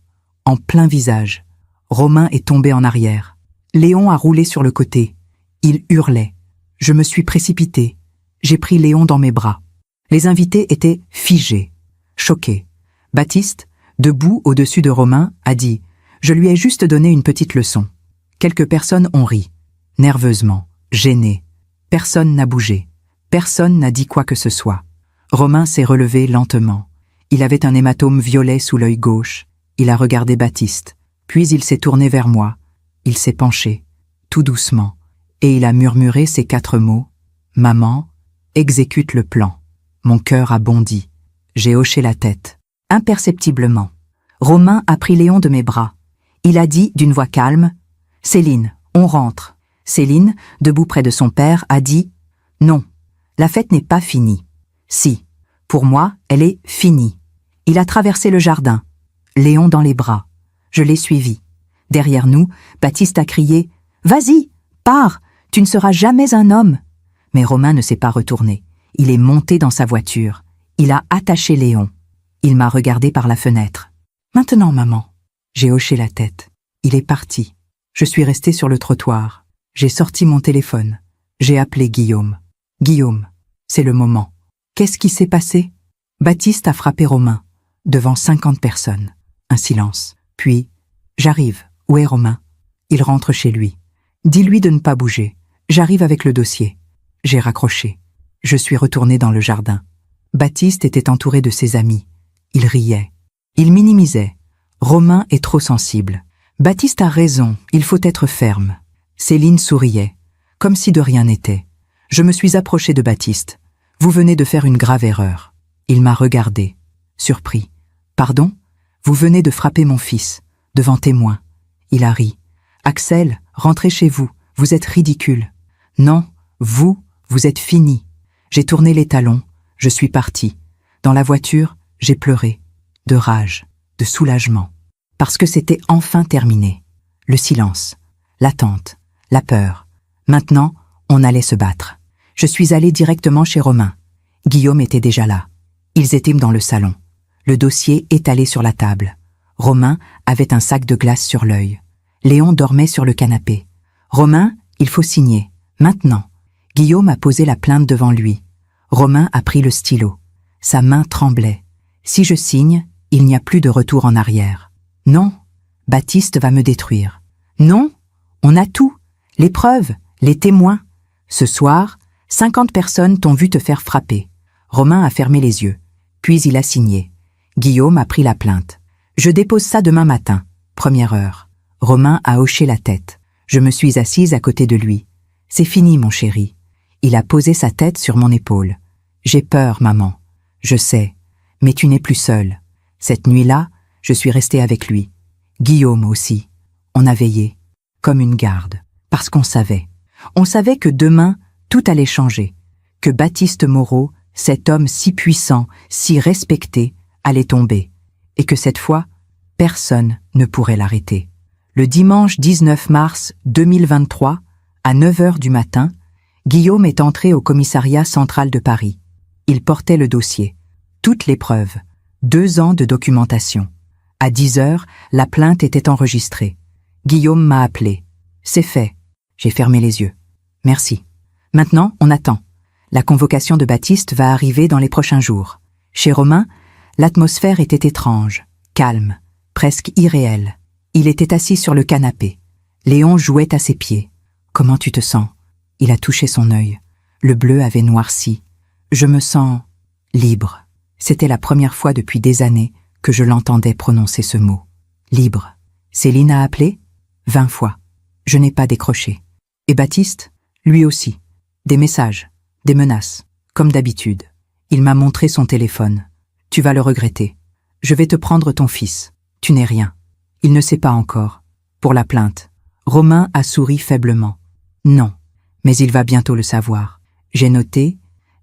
En plein visage. Romain est tombé en arrière. Léon a roulé sur le côté. Il hurlait. Je me suis précipitée. J'ai pris Léon dans mes bras. Les invités étaient figés, choqués. Baptiste, debout au-dessus de Romain, a dit « Je lui ai juste donné une petite leçon. » Quelques personnes ont ri, nerveusement, gênées. Personne n'a bougé. Personne n'a dit quoi que ce soit. Romain s'est relevé lentement. Il avait un hématome violet sous l'œil gauche. Il a regardé Baptiste. Puis il s'est tourné vers moi. Il s'est penché, tout doucement. Et il a murmuré ces 4 mots. « Maman, exécute le plan. » Mon cœur a bondi. J'ai hoché la tête. Imperceptiblement. Romain a pris Léon de mes bras. Il a dit d'une voix calme « Céline, on rentre. » Céline, debout près de son père, a dit « Non, la fête n'est pas finie. » Si, pour moi, elle est finie. Il a traversé le jardin. Léon dans les bras. Je l'ai suivi. Derrière nous, Baptiste a crié « Vas-y, pars, tu ne seras jamais un homme. » Mais Romain ne s'est pas retourné. Il est monté dans sa voiture. Il a attaché Léon. Il m'a regardé par la fenêtre. « Maintenant, maman. » J'ai hoché la tête. Il est parti. Je suis restée sur le trottoir. J'ai sorti mon téléphone. J'ai appelé Guillaume. « Guillaume, c'est le moment. » Qu'est-ce qui s'est passé? Baptiste a frappé Romain, devant 50 personnes. Un silence. Puis, « J'arrive. Où est Romain? » Il rentre chez lui. « Dis-lui de ne pas bouger. J'arrive avec le dossier. » J'ai raccroché. Je suis retournée dans le jardin. Baptiste était entouré de ses amis. Il riait. Il minimisait. Romain est trop sensible. Baptiste a raison, il faut être ferme. Céline souriait, comme si de rien n'était. Je me suis approchée de Baptiste. Vous venez de faire une grave erreur. Il m'a regardé. surpris. « Pardon? Vous venez de frapper mon fils, devant témoin. » Il a ri. « Axel, rentrez chez vous, vous êtes ridicule. »« Non, vous êtes fini. » J'ai tourné les talons, je suis parti. Dans la voiture, j'ai pleuré. De rage, de soulagement. Parce que c'était enfin terminé. Le silence, l'attente, la peur. Maintenant, on allait se battre. Je suis allé directement chez Romain. Guillaume était déjà là. Ils étaient dans le salon. Le dossier étalé sur la table. Romain avait un sac de glace sur l'œil. Léon dormait sur le canapé. « Romain, il faut signer. Maintenant. » Guillaume a posé la plainte devant lui. Romain a pris le stylo. Sa main tremblait. « Si je signe, il n'y a plus de retour en arrière. »« Non, Baptiste va me détruire. »« Non, on a tout. Les preuves, les témoins. Ce soir, 50 personnes t'ont vu te faire frapper. » Romain a fermé les yeux. Puis il a signé. Guillaume a pris la plainte. « Je dépose ça demain matin, première heure. » Romain a hoché la tête. Je me suis assise à côté de lui. « C'est fini, mon chéri. » Il a posé sa tête sur mon épaule. « J'ai peur, maman. Je sais. Mais tu n'es plus seule. » Cette nuit-là, je suis restée avec lui. Guillaume aussi. On a veillé. Comme une garde. Parce qu'on savait. On savait que demain, tout allait changer. Que Baptiste Moreau, cet homme si puissant, si respecté, allait tomber. Et que cette fois, personne ne pourrait l'arrêter. Le dimanche 19 mars 2023, à 9 heures du matin, Guillaume est entré au commissariat central de Paris. Il portait le dossier. Toutes les preuves. 2 ans de documentation. À 10 heures, la plainte était enregistrée. Guillaume m'a appelé. « C'est fait. » J'ai fermé les yeux. « Merci. Maintenant, on attend. La convocation de Baptiste va arriver dans les prochains jours. » Chez Romain, l'atmosphère était étrange, calme, presque irréelle. Il était assis sur le canapé. Léon jouait à ses pieds. « Comment tu te sens ?» Il a touché son œil. Le bleu avait noirci. « Je me sens libre. » C'était la première fois depuis des années que je l'entendais prononcer ce mot. Libre. Céline a appelé 20 fois. Je n'ai pas décroché. Et Baptiste, lui aussi. Des messages, des menaces, comme d'habitude. Il m'a montré son téléphone. Tu vas le regretter. Je vais te prendre ton fils. Tu n'es rien. Il ne sait pas encore. Pour la plainte. Romain a souri faiblement. Non, mais il va bientôt le savoir. J'ai noté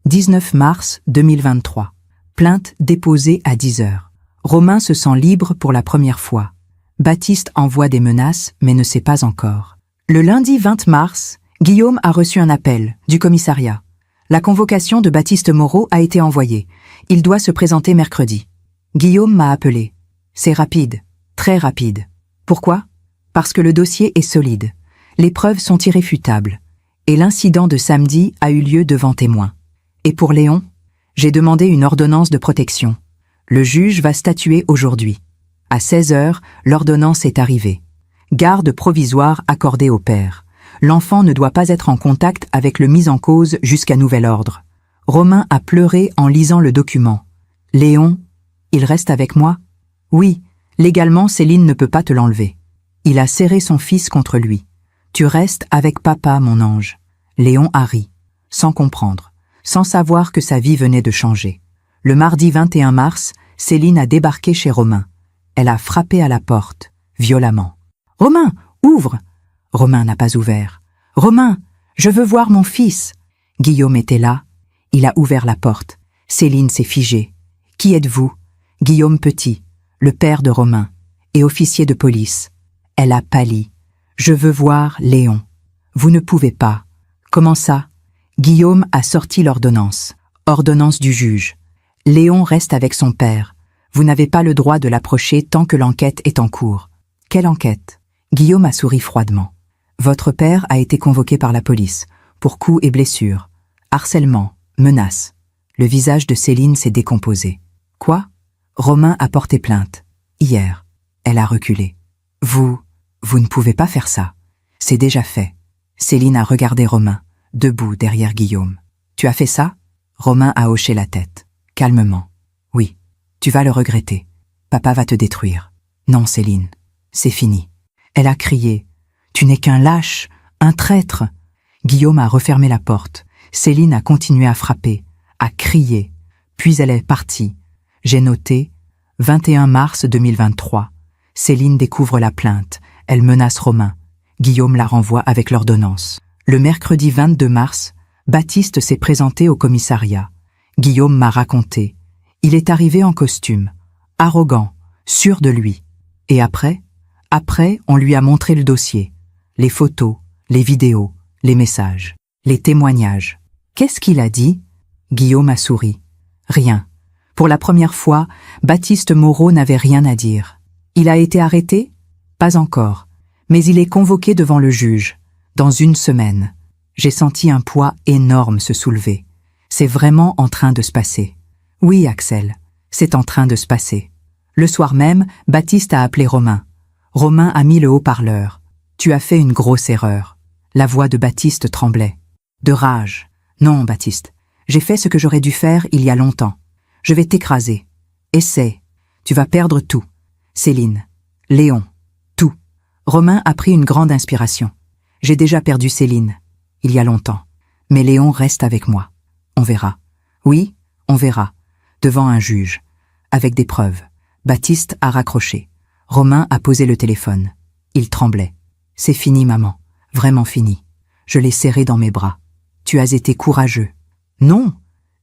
19 mars 2023. Plainte déposée à 10 heures. Romain se sent libre pour la première fois. Baptiste envoie des menaces, mais ne sait pas encore. Le lundi 20 mars, Guillaume a reçu un appel du commissariat. La convocation de Baptiste Moreau a été envoyée. Il doit se présenter mercredi. Guillaume m'a appelé. C'est rapide, très rapide. Pourquoi? Parce que le dossier est solide. Les preuves sont irréfutables. Et l'incident de samedi a eu lieu devant témoins. Et pour Léon, j'ai demandé une ordonnance de protection. Le juge va statuer aujourd'hui. À 16 heures, l'ordonnance est arrivée. Garde provisoire accordée au père. L'enfant ne doit pas être en contact avec le mis en cause jusqu'à nouvel ordre. Romain a pleuré en lisant le document. Léon, il reste avec moi? Oui, légalement Céline ne peut pas te l'enlever. Il a serré son fils contre lui. Tu restes avec papa, mon ange. Léon a ri, sans comprendre, sans savoir que sa vie venait de changer. Le mardi 21 mars, Céline a débarqué chez Romain. Elle a frappé à la porte, violemment. « Romain, ouvre !» Romain n'a pas ouvert. « Romain, je veux voir mon fils !» Guillaume était là. Il a ouvert la porte. Céline s'est figée. « Qui êtes-vous » Guillaume Petit, le père de Romain, et officier de police. Elle a pâli. « Je veux voir Léon. »« Vous ne pouvez pas. »« Comment ça ?» Guillaume a sorti l'ordonnance. Ordonnance du juge. « Léon reste avec son père. Vous n'avez pas le droit de l'approcher tant que l'enquête est en cours. » « Quelle enquête ?» Guillaume a souri froidement. « Votre père a été convoqué par la police, pour coups et blessures, harcèlement, menaces. » Le visage de Céline s'est décomposé. « Quoi ?» Romain a porté plainte. Hier. Elle a reculé. « Vous ne pouvez pas faire ça. C'est déjà fait. » Céline a regardé Romain, debout derrière Guillaume. « Tu as fait ça ?» Romain a hoché la tête, calmement. « Oui, tu vas le regretter. Papa va te détruire. »« Non, Céline. C'est fini. » Elle a crié. « Tu n'es qu'un lâche, un traître !» Guillaume a refermé la porte. Céline a continué à frapper, à crier. Puis elle est partie. J'ai noté 21 mars 2023. Céline découvre la plainte. Elle menace Romain. Guillaume la renvoie avec l'ordonnance. Le mercredi 22 mars, Baptiste s'est présenté au commissariat. Guillaume m'a raconté. Il est arrivé en costume, arrogant, sûr de lui. Et après, on lui a montré le dossier. Les photos, les vidéos, les messages, les témoignages. Qu'est-ce qu'il a dit? Guillaume a souri. Rien. Pour la première fois, Baptiste Moreau n'avait rien à dire. Il a été arrêté? Pas encore. Mais il est convoqué devant le juge, dans 1 semaine. J'ai senti un poids énorme se soulever. C'est vraiment en train de se passer. Oui, Axel, c'est en train de se passer. Le soir même, Baptiste a appelé Romain. Romain a mis le haut-parleur. Tu as fait une grosse erreur. La voix de Baptiste tremblait. De rage. Non, Baptiste, j'ai fait ce que j'aurais dû faire il y a longtemps. Je vais t'écraser. Essaie. Tu vas perdre tout. Céline, Léon, tout. Romain a pris une grande inspiration. J'ai déjà perdu Céline, il y a longtemps. Mais Léon reste avec moi. On verra. Oui, on verra. Devant un juge. Avec des preuves. Baptiste a raccroché. Romain a posé le téléphone. Il tremblait. C'est fini, maman. Vraiment fini. Je l'ai serré dans mes bras. Tu as été courageux. Non,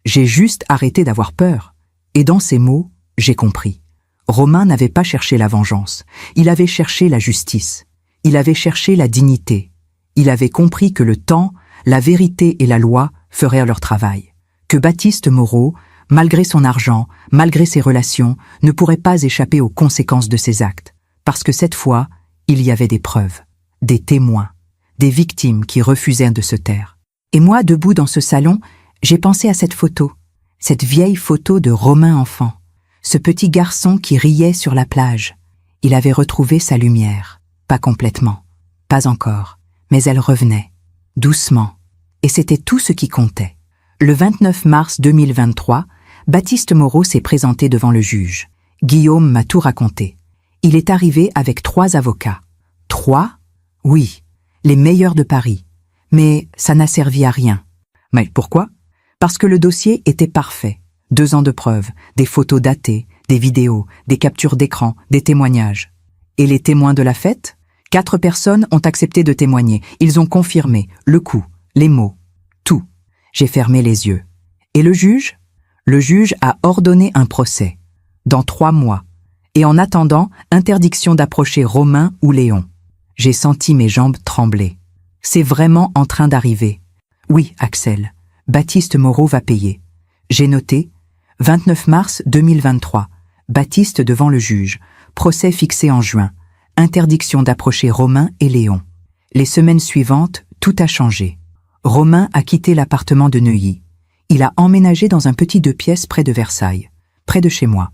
j'ai juste arrêté d'avoir peur. Et dans ces mots, j'ai compris. Romain n'avait pas cherché la vengeance. Il avait cherché la justice. Il avait cherché la dignité. Il avait compris que le temps, la vérité et la loi feraient leur travail. Que Baptiste Moreau, malgré son argent, malgré ses relations, ne pourrait pas échapper aux conséquences de ses actes. Parce que cette fois, il y avait des preuves, des témoins, des victimes qui refusaient de se taire. Et moi, debout dans ce salon, j'ai pensé à cette photo, cette vieille photo de Romain enfant, ce petit garçon qui riait sur la plage. Il avait retrouvé sa lumière, pas complètement, pas encore, mais elle revenait, doucement, et c'était tout ce qui comptait. Le 29 mars 2023, Baptiste Moreau s'est présenté devant le juge. Guillaume m'a tout raconté. Il est arrivé avec 3 avocats. 3? Oui, les meilleurs de Paris. Mais ça n'a servi à rien. Mais pourquoi? Parce que le dossier était parfait. 2 ans de preuves, des photos datées, des vidéos, des captures d'écran, des témoignages. Et les témoins de la fête? 4 personnes ont accepté de témoigner. Ils ont confirmé le coup, les mots, tout. J'ai fermé les yeux. Et le juge? Le juge a ordonné un procès. Dans 3 mois. Et en attendant, interdiction d'approcher Romain ou Léon. J'ai senti mes jambes trembler. C'est vraiment en train d'arriver. Oui, Axel, Baptiste Moreau va payer. J'ai noté 29 mars 2023. Baptiste devant le juge. Procès fixé en juin. Interdiction d'approcher Romain et Léon. Les semaines suivantes, tout a changé. Romain a quitté l'appartement de Neuilly. Il a emménagé dans un petit 2 pièces près de Versailles, près de chez moi.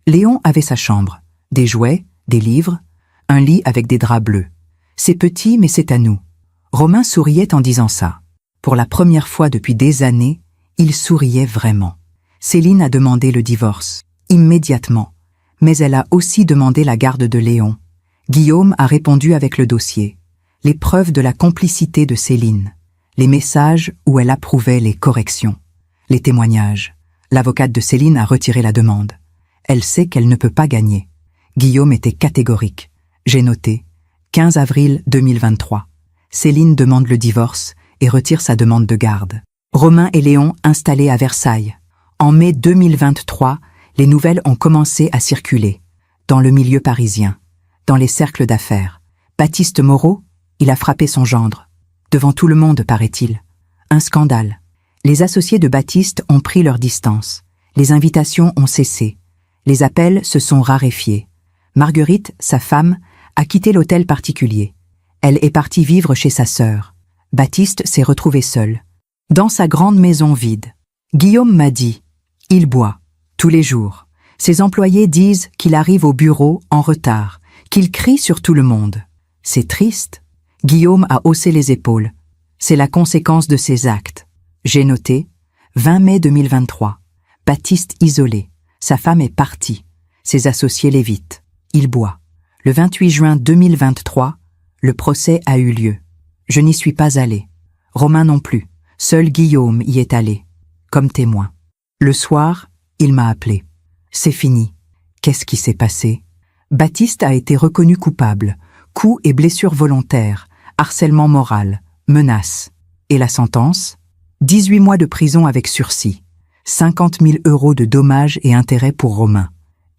Léon avait sa chambre, des jouets, des livres, un lit avec des draps bleus. C'est petit, mais c'est à nous. Romain souriait en disant ça. Pour la première fois depuis des années, il souriait vraiment. Céline a demandé le divorce, immédiatement, mais elle a aussi demandé la garde de Léon. Guillaume a répondu avec le dossier, les preuves de la complicité de Céline, les messages où elle approuvait les corrections, les témoignages. L'avocate de Céline a retiré la demande. Elle sait qu'elle ne peut pas gagner. Guillaume était catégorique. J'ai noté 15 avril 2023. Céline demande le divorce et retire sa demande de garde. Romain et Léon installés à Versailles. En mai 2023, les nouvelles ont commencé à circuler, dans le milieu parisien, dans les cercles d'affaires. Baptiste Moreau, il a frappé son gendre. Devant tout le monde, paraît-il. Un scandale. Les associés de Baptiste ont pris leur distance. Les invitations ont cessé. Les appels se sont raréfiés. Marguerite, sa femme, a quitté l'hôtel particulier. Elle est partie vivre chez sa sœur. Baptiste s'est retrouvé seul, dans sa grande maison vide. Guillaume m'a dit, il boit, tous les jours. Ses employés disent qu'il arrive au bureau en retard, qu'il crie sur tout le monde. C'est triste. Guillaume a haussé les épaules. C'est la conséquence de ses actes. J'ai noté, 20 mai 2023. Baptiste isolé. Sa femme est partie. Ses associés l'évitent. Il boit. Le 28 juin 2023, le procès a eu lieu. Je n'y suis pas allé. Romain non plus. Seul Guillaume y est allé, comme témoin. Le soir, il m'a appelé. C'est fini. Qu'est-ce qui s'est passé? Baptiste a été reconnu coupable. Coups et blessures volontaires, harcèlement moral, menaces. Et la sentence? 18 mois de prison avec sursis, 50 000 € de dommages et intérêts pour Romain,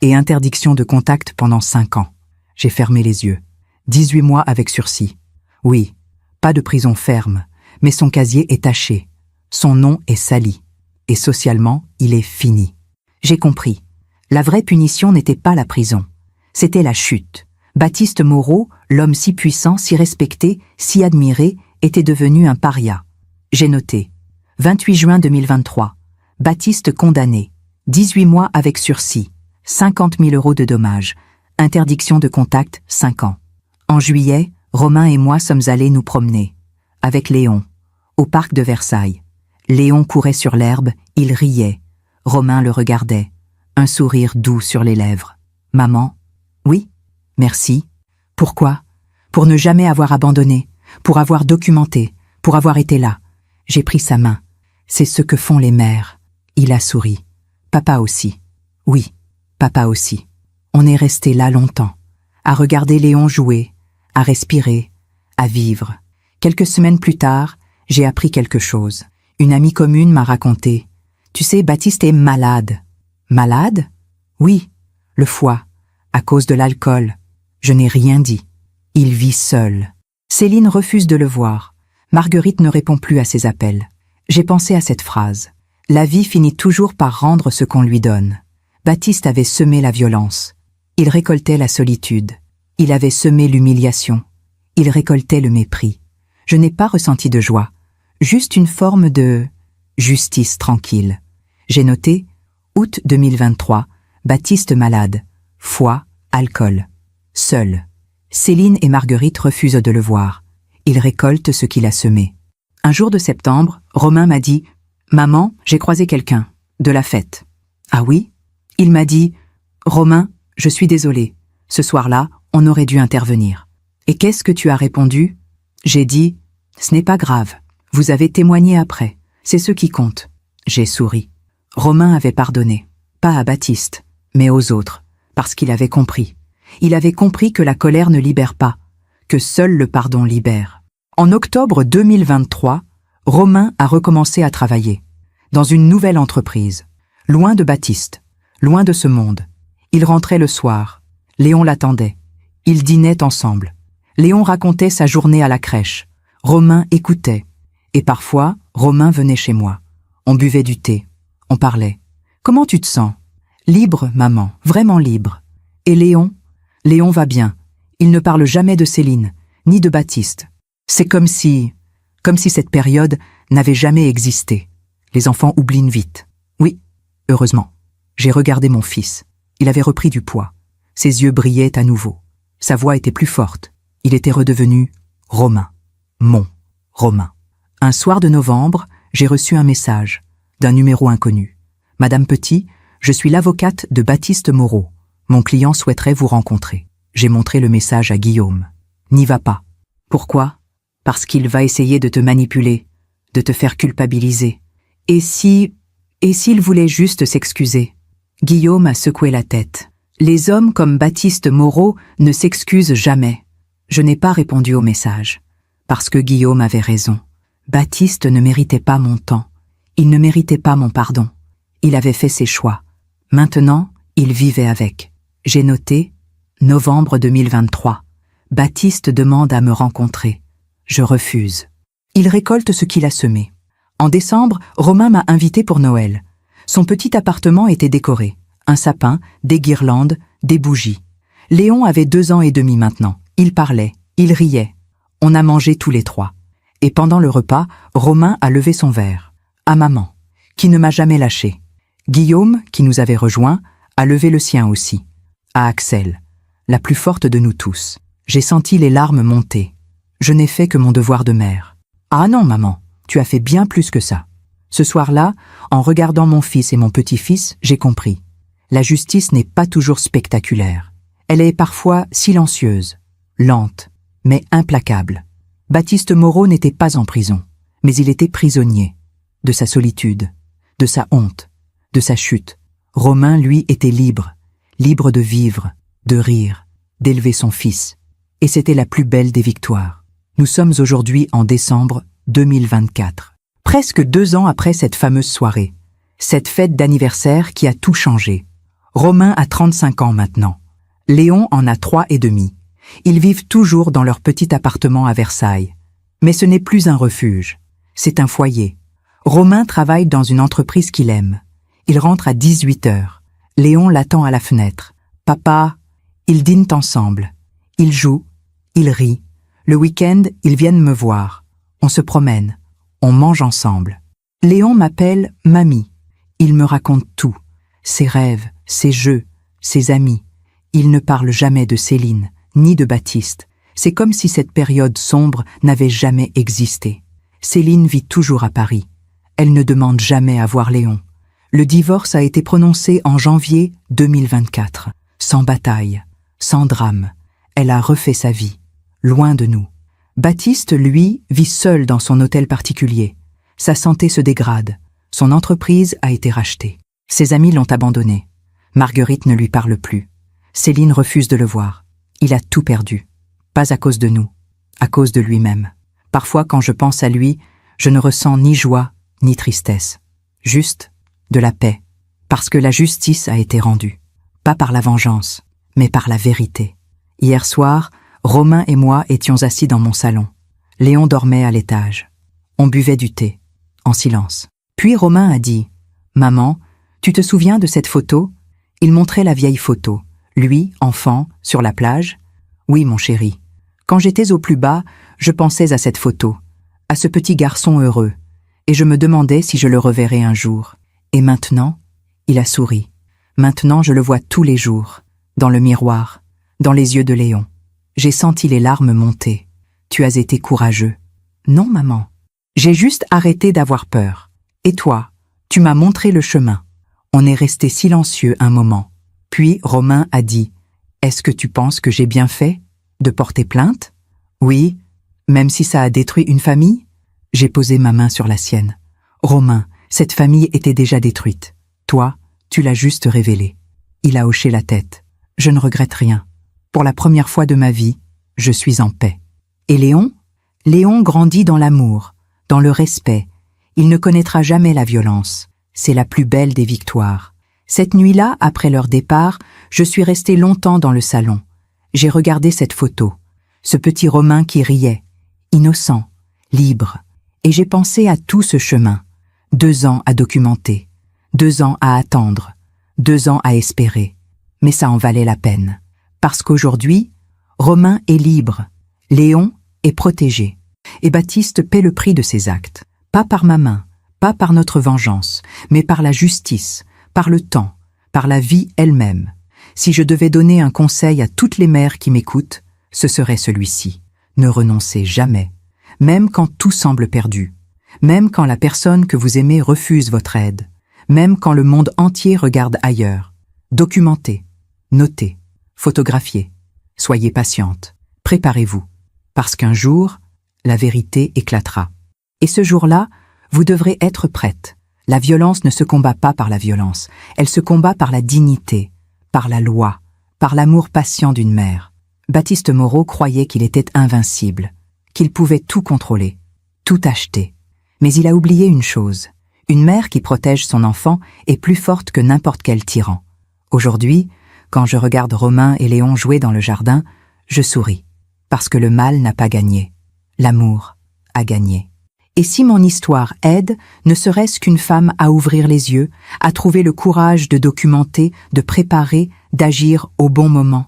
et interdiction de contact pendant 5 ans. J'ai fermé les yeux. 18 mois avec sursis. Oui, pas de prison ferme, mais son casier est taché. Son nom est sali. Et socialement, il est fini. J'ai compris. La vraie punition n'était pas la prison. C'était la chute. Baptiste Moreau, l'homme si puissant, si respecté, si admiré, était devenu un paria. J'ai noté. 28 juin 2023. Baptiste condamné. 18 mois avec sursis. 50 000 € de dommages. Interdiction de contact, 5 ans. En juillet, Romain et moi sommes allés nous promener. Avec Léon. Au parc de Versailles. Léon courait sur l'herbe, il riait. Romain le regardait. Un sourire doux sur les lèvres. Maman? Oui? Merci. Pourquoi? Pour ne jamais avoir abandonné, pour avoir documenté, pour avoir été là. J'ai pris sa main. C'est ce que font les mères. Il a souri. Papa aussi. Oui, papa aussi. On est resté là longtemps, à regarder Léon jouer, à respirer, à vivre. Quelques semaines plus tard, j'ai appris quelque chose. Une amie commune m'a raconté. Tu sais, Baptiste est malade. Malade? Oui, le foie, à cause de l'alcool. Je n'ai rien dit. Il vit seul. Céline refuse de le voir. Marguerite ne répond plus à ses appels. J'ai pensé à cette phrase. La vie finit toujours par rendre ce qu'on lui donne. Baptiste avait semé la violence. Il récoltait la solitude. Il avait semé l'humiliation. Il récoltait le mépris. Je n'ai pas ressenti de joie. Juste une forme de justice tranquille. J'ai noté, août 2023, Baptiste malade. Foie, alcool. Seul. Céline et Marguerite refusent de le voir. Il récolte ce qu'il a semé. Un jour de septembre, Romain m'a dit « Maman, j'ai croisé quelqu'un, de la fête. » Ah oui? Il m'a dit « Romain, je suis désolé. Ce soir-là, on aurait dû intervenir. » Et qu'est-ce que tu as répondu? J'ai dit « Ce n'est pas grave. Vous avez témoigné après. C'est ce qui compte. » J'ai souri. Romain avait pardonné. Pas à Baptiste, mais aux autres, parce qu'il avait compris. Il avait compris que la colère ne libère pas, que seul le pardon libère. En octobre 2023, Romain a recommencé à travailler, dans une nouvelle entreprise, loin de Baptiste, loin de ce monde. Il rentrait le soir. Léon l'attendait. Ils dînaient ensemble. Léon racontait sa journée à la crèche. Romain écoutait. Et parfois, Romain venait chez moi. On buvait du thé. On parlait. « Comment tu te sens ?»« Libre, maman, vraiment libre. » Et Léon? Léon va bien. Il ne parle jamais de Céline, ni de Baptiste. C'est comme si cette période n'avait jamais existé. Les enfants oublient vite. Oui, heureusement. J'ai regardé mon fils. Il avait repris du poids. Ses yeux brillaient à nouveau. Sa voix était plus forte. Il était redevenu Romain. Mon Romain. Un soir de novembre, j'ai reçu un message d'un numéro inconnu. « Madame Petit, je suis l'avocate de Baptiste Moreau. Mon client souhaiterait vous rencontrer. » J'ai montré le message à Guillaume. « N'y va pas. » Pourquoi? Parce qu'il va essayer de te manipuler, de te faire culpabiliser. Et s'il voulait juste s'excuser? Guillaume a secoué la tête. Les hommes comme Baptiste Moreau ne s'excusent jamais. Je n'ai pas répondu au message, parce que Guillaume avait raison. Baptiste ne méritait pas mon temps. Il ne méritait pas mon pardon. Il avait fait ses choix. Maintenant, il vivait avec. J'ai noté, novembre 2023. Baptiste demande à me rencontrer. Je refuse. Il récolte ce qu'il a semé. En décembre, Romain m'a invité pour Noël. Son petit appartement était décoré. Un sapin, des guirlandes, des bougies. Léon avait 2 ans et demi maintenant. Il parlait, il riait. On a mangé tous les 3. Et pendant le repas, Romain a levé son verre. À maman, qui ne m'a jamais lâché. Guillaume, qui nous avait rejoints, a levé le sien aussi. À Axel, la plus forte de nous tous. J'ai senti les larmes monter. Je n'ai fait que mon devoir de mère. Ah non, maman, tu as fait bien plus que ça. Ce soir-là, en regardant mon fils et mon petit-fils, j'ai compris. La justice n'est pas toujours spectaculaire. Elle est parfois silencieuse, lente, mais implacable. Baptiste Moreau n'était pas en prison, mais il était prisonnier. De sa solitude, de sa honte, de sa chute. Romain, lui, était libre, libre de vivre, de rire, d'élever son fils. Et c'était la plus belle des victoires. Nous sommes aujourd'hui en décembre 2024. Presque 2 ans après cette fameuse soirée. Cette fête d'anniversaire qui a tout changé. Romain a 35 ans maintenant. Léon en a 3 et demi. Ils vivent toujours dans leur petit appartement à Versailles. Mais ce n'est plus un refuge. C'est un foyer. Romain travaille dans une entreprise qu'il aime. Il rentre à 18 heures. Léon l'attend à la fenêtre. « Papa !» Ils dînent ensemble. Ils jouent. Ils rient. Le week-end, ils viennent me voir. On se promène. On mange ensemble. Léon m'appelle « Mamie ». Il me raconte tout. Ses rêves, ses jeux, ses amis. Il ne parle jamais de Céline, ni de Baptiste. C'est comme si cette période sombre n'avait jamais existé. Céline vit toujours à Paris. Elle ne demande jamais à voir Léon. Le divorce a été prononcé en janvier 2024. Sans bataille, sans drame. Elle a refait sa vie, loin de nous. Baptiste, lui, vit seul dans son hôtel particulier. Sa santé se dégrade. Son entreprise a été rachetée. Ses amis l'ont abandonné. Marguerite ne lui parle plus. Céline refuse de le voir. Il a tout perdu. Pas à cause de nous, à cause de lui-même. Parfois, quand je pense à lui, je ne ressens ni joie, ni tristesse. Juste de la paix, parce que la justice a été rendue. Pas par la vengeance, mais par la vérité. Hier soir, Romain et moi étions assis dans mon salon. Léon dormait à l'étage. On buvait du thé, en silence. Puis Romain a dit « Maman, tu te souviens de cette photo ?» Il montrait la vieille photo. Lui, enfant, sur la plage. « Oui, mon chéri. Quand j'étais au plus bas, je pensais à cette photo, à ce petit garçon heureux, et je me demandais si je le reverrais un jour. Et maintenant, il a souri. Maintenant, je le vois tous les jours, dans le miroir, dans les yeux de Léon. J'ai senti les larmes monter. Tu as été courageux. Non, maman. J'ai juste arrêté d'avoir peur. Et toi, tu m'as montré le chemin. On est resté silencieux un moment. Puis Romain a dit « Est-ce que tu penses que j'ai bien fait de porter plainte ?»« Oui, même si ça a détruit une famille ?» J'ai posé ma main sur la sienne. « Romain, cette famille était déjà détruite. Toi, tu l'as juste révélée. » Il a hoché la tête. « Je ne regrette rien. Pour la première fois de ma vie, je suis en paix. » Et Léon ? Léon grandit dans l'amour, dans le respect. Il ne connaîtra jamais la violence. C'est la plus belle des victoires. Cette nuit-là, après leur départ, je suis restée longtemps dans le salon. J'ai regardé cette photo, ce petit Romain qui riait, innocent, libre. Et j'ai pensé à tout ce chemin. 2 ans à documenter, 2 ans à attendre, 2 ans à espérer. Mais ça en valait la peine. Parce qu'aujourd'hui, Romain est libre, Léon est protégé. Et Baptiste paie le prix de ses actes. Pas par ma main, pas par notre vengeance, mais par la justice, par le temps, par la vie elle-même. Si je devais donner un conseil à toutes les mères qui m'écoutent, ce serait celui-ci. Ne renoncez jamais, même quand tout semble perdu, même quand la personne que vous aimez refuse votre aide, même quand le monde entier regarde ailleurs. Documentez, notez, photographiez. Soyez patiente, préparez-vous, parce qu'un jour, la vérité éclatera. Et ce jour-là, vous devrez être prête. La violence ne se combat pas par la violence, elle se combat par la dignité, par la loi, par l'amour patient d'une mère. Baptiste Moreau croyait qu'il était invincible, qu'il pouvait tout contrôler, tout acheter. Mais il a oublié une chose. Une mère qui protège son enfant est plus forte que n'importe quel tyran. Aujourd'hui, quand je regarde Romain et Léon jouer dans le jardin, je souris, parce que le mal n'a pas gagné. L'amour a gagné. Et si mon histoire aide, ne serait-ce qu'une femme à ouvrir les yeux, à trouver le courage de documenter, de préparer, d'agir au bon moment,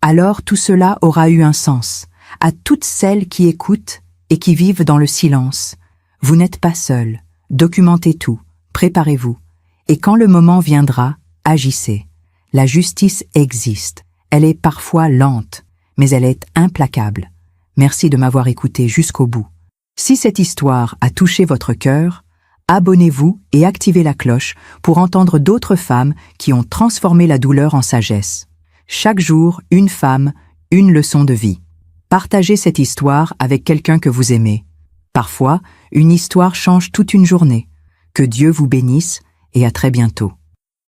alors tout cela aura eu un sens. À toutes celles qui écoutent et qui vivent dans le silence, vous n'êtes pas seules. Documentez tout, préparez-vous. Et quand le moment viendra, agissez. La justice existe. Elle est parfois lente, mais elle est implacable. Merci de m'avoir écouté jusqu'au bout. Si cette histoire a touché votre cœur, abonnez-vous et activez la cloche pour entendre d'autres femmes qui ont transformé la douleur en sagesse. Chaque jour, une femme, une leçon de vie. Partagez cette histoire avec quelqu'un que vous aimez. Parfois, une histoire change toute une journée. Que Dieu vous bénisse et à très bientôt.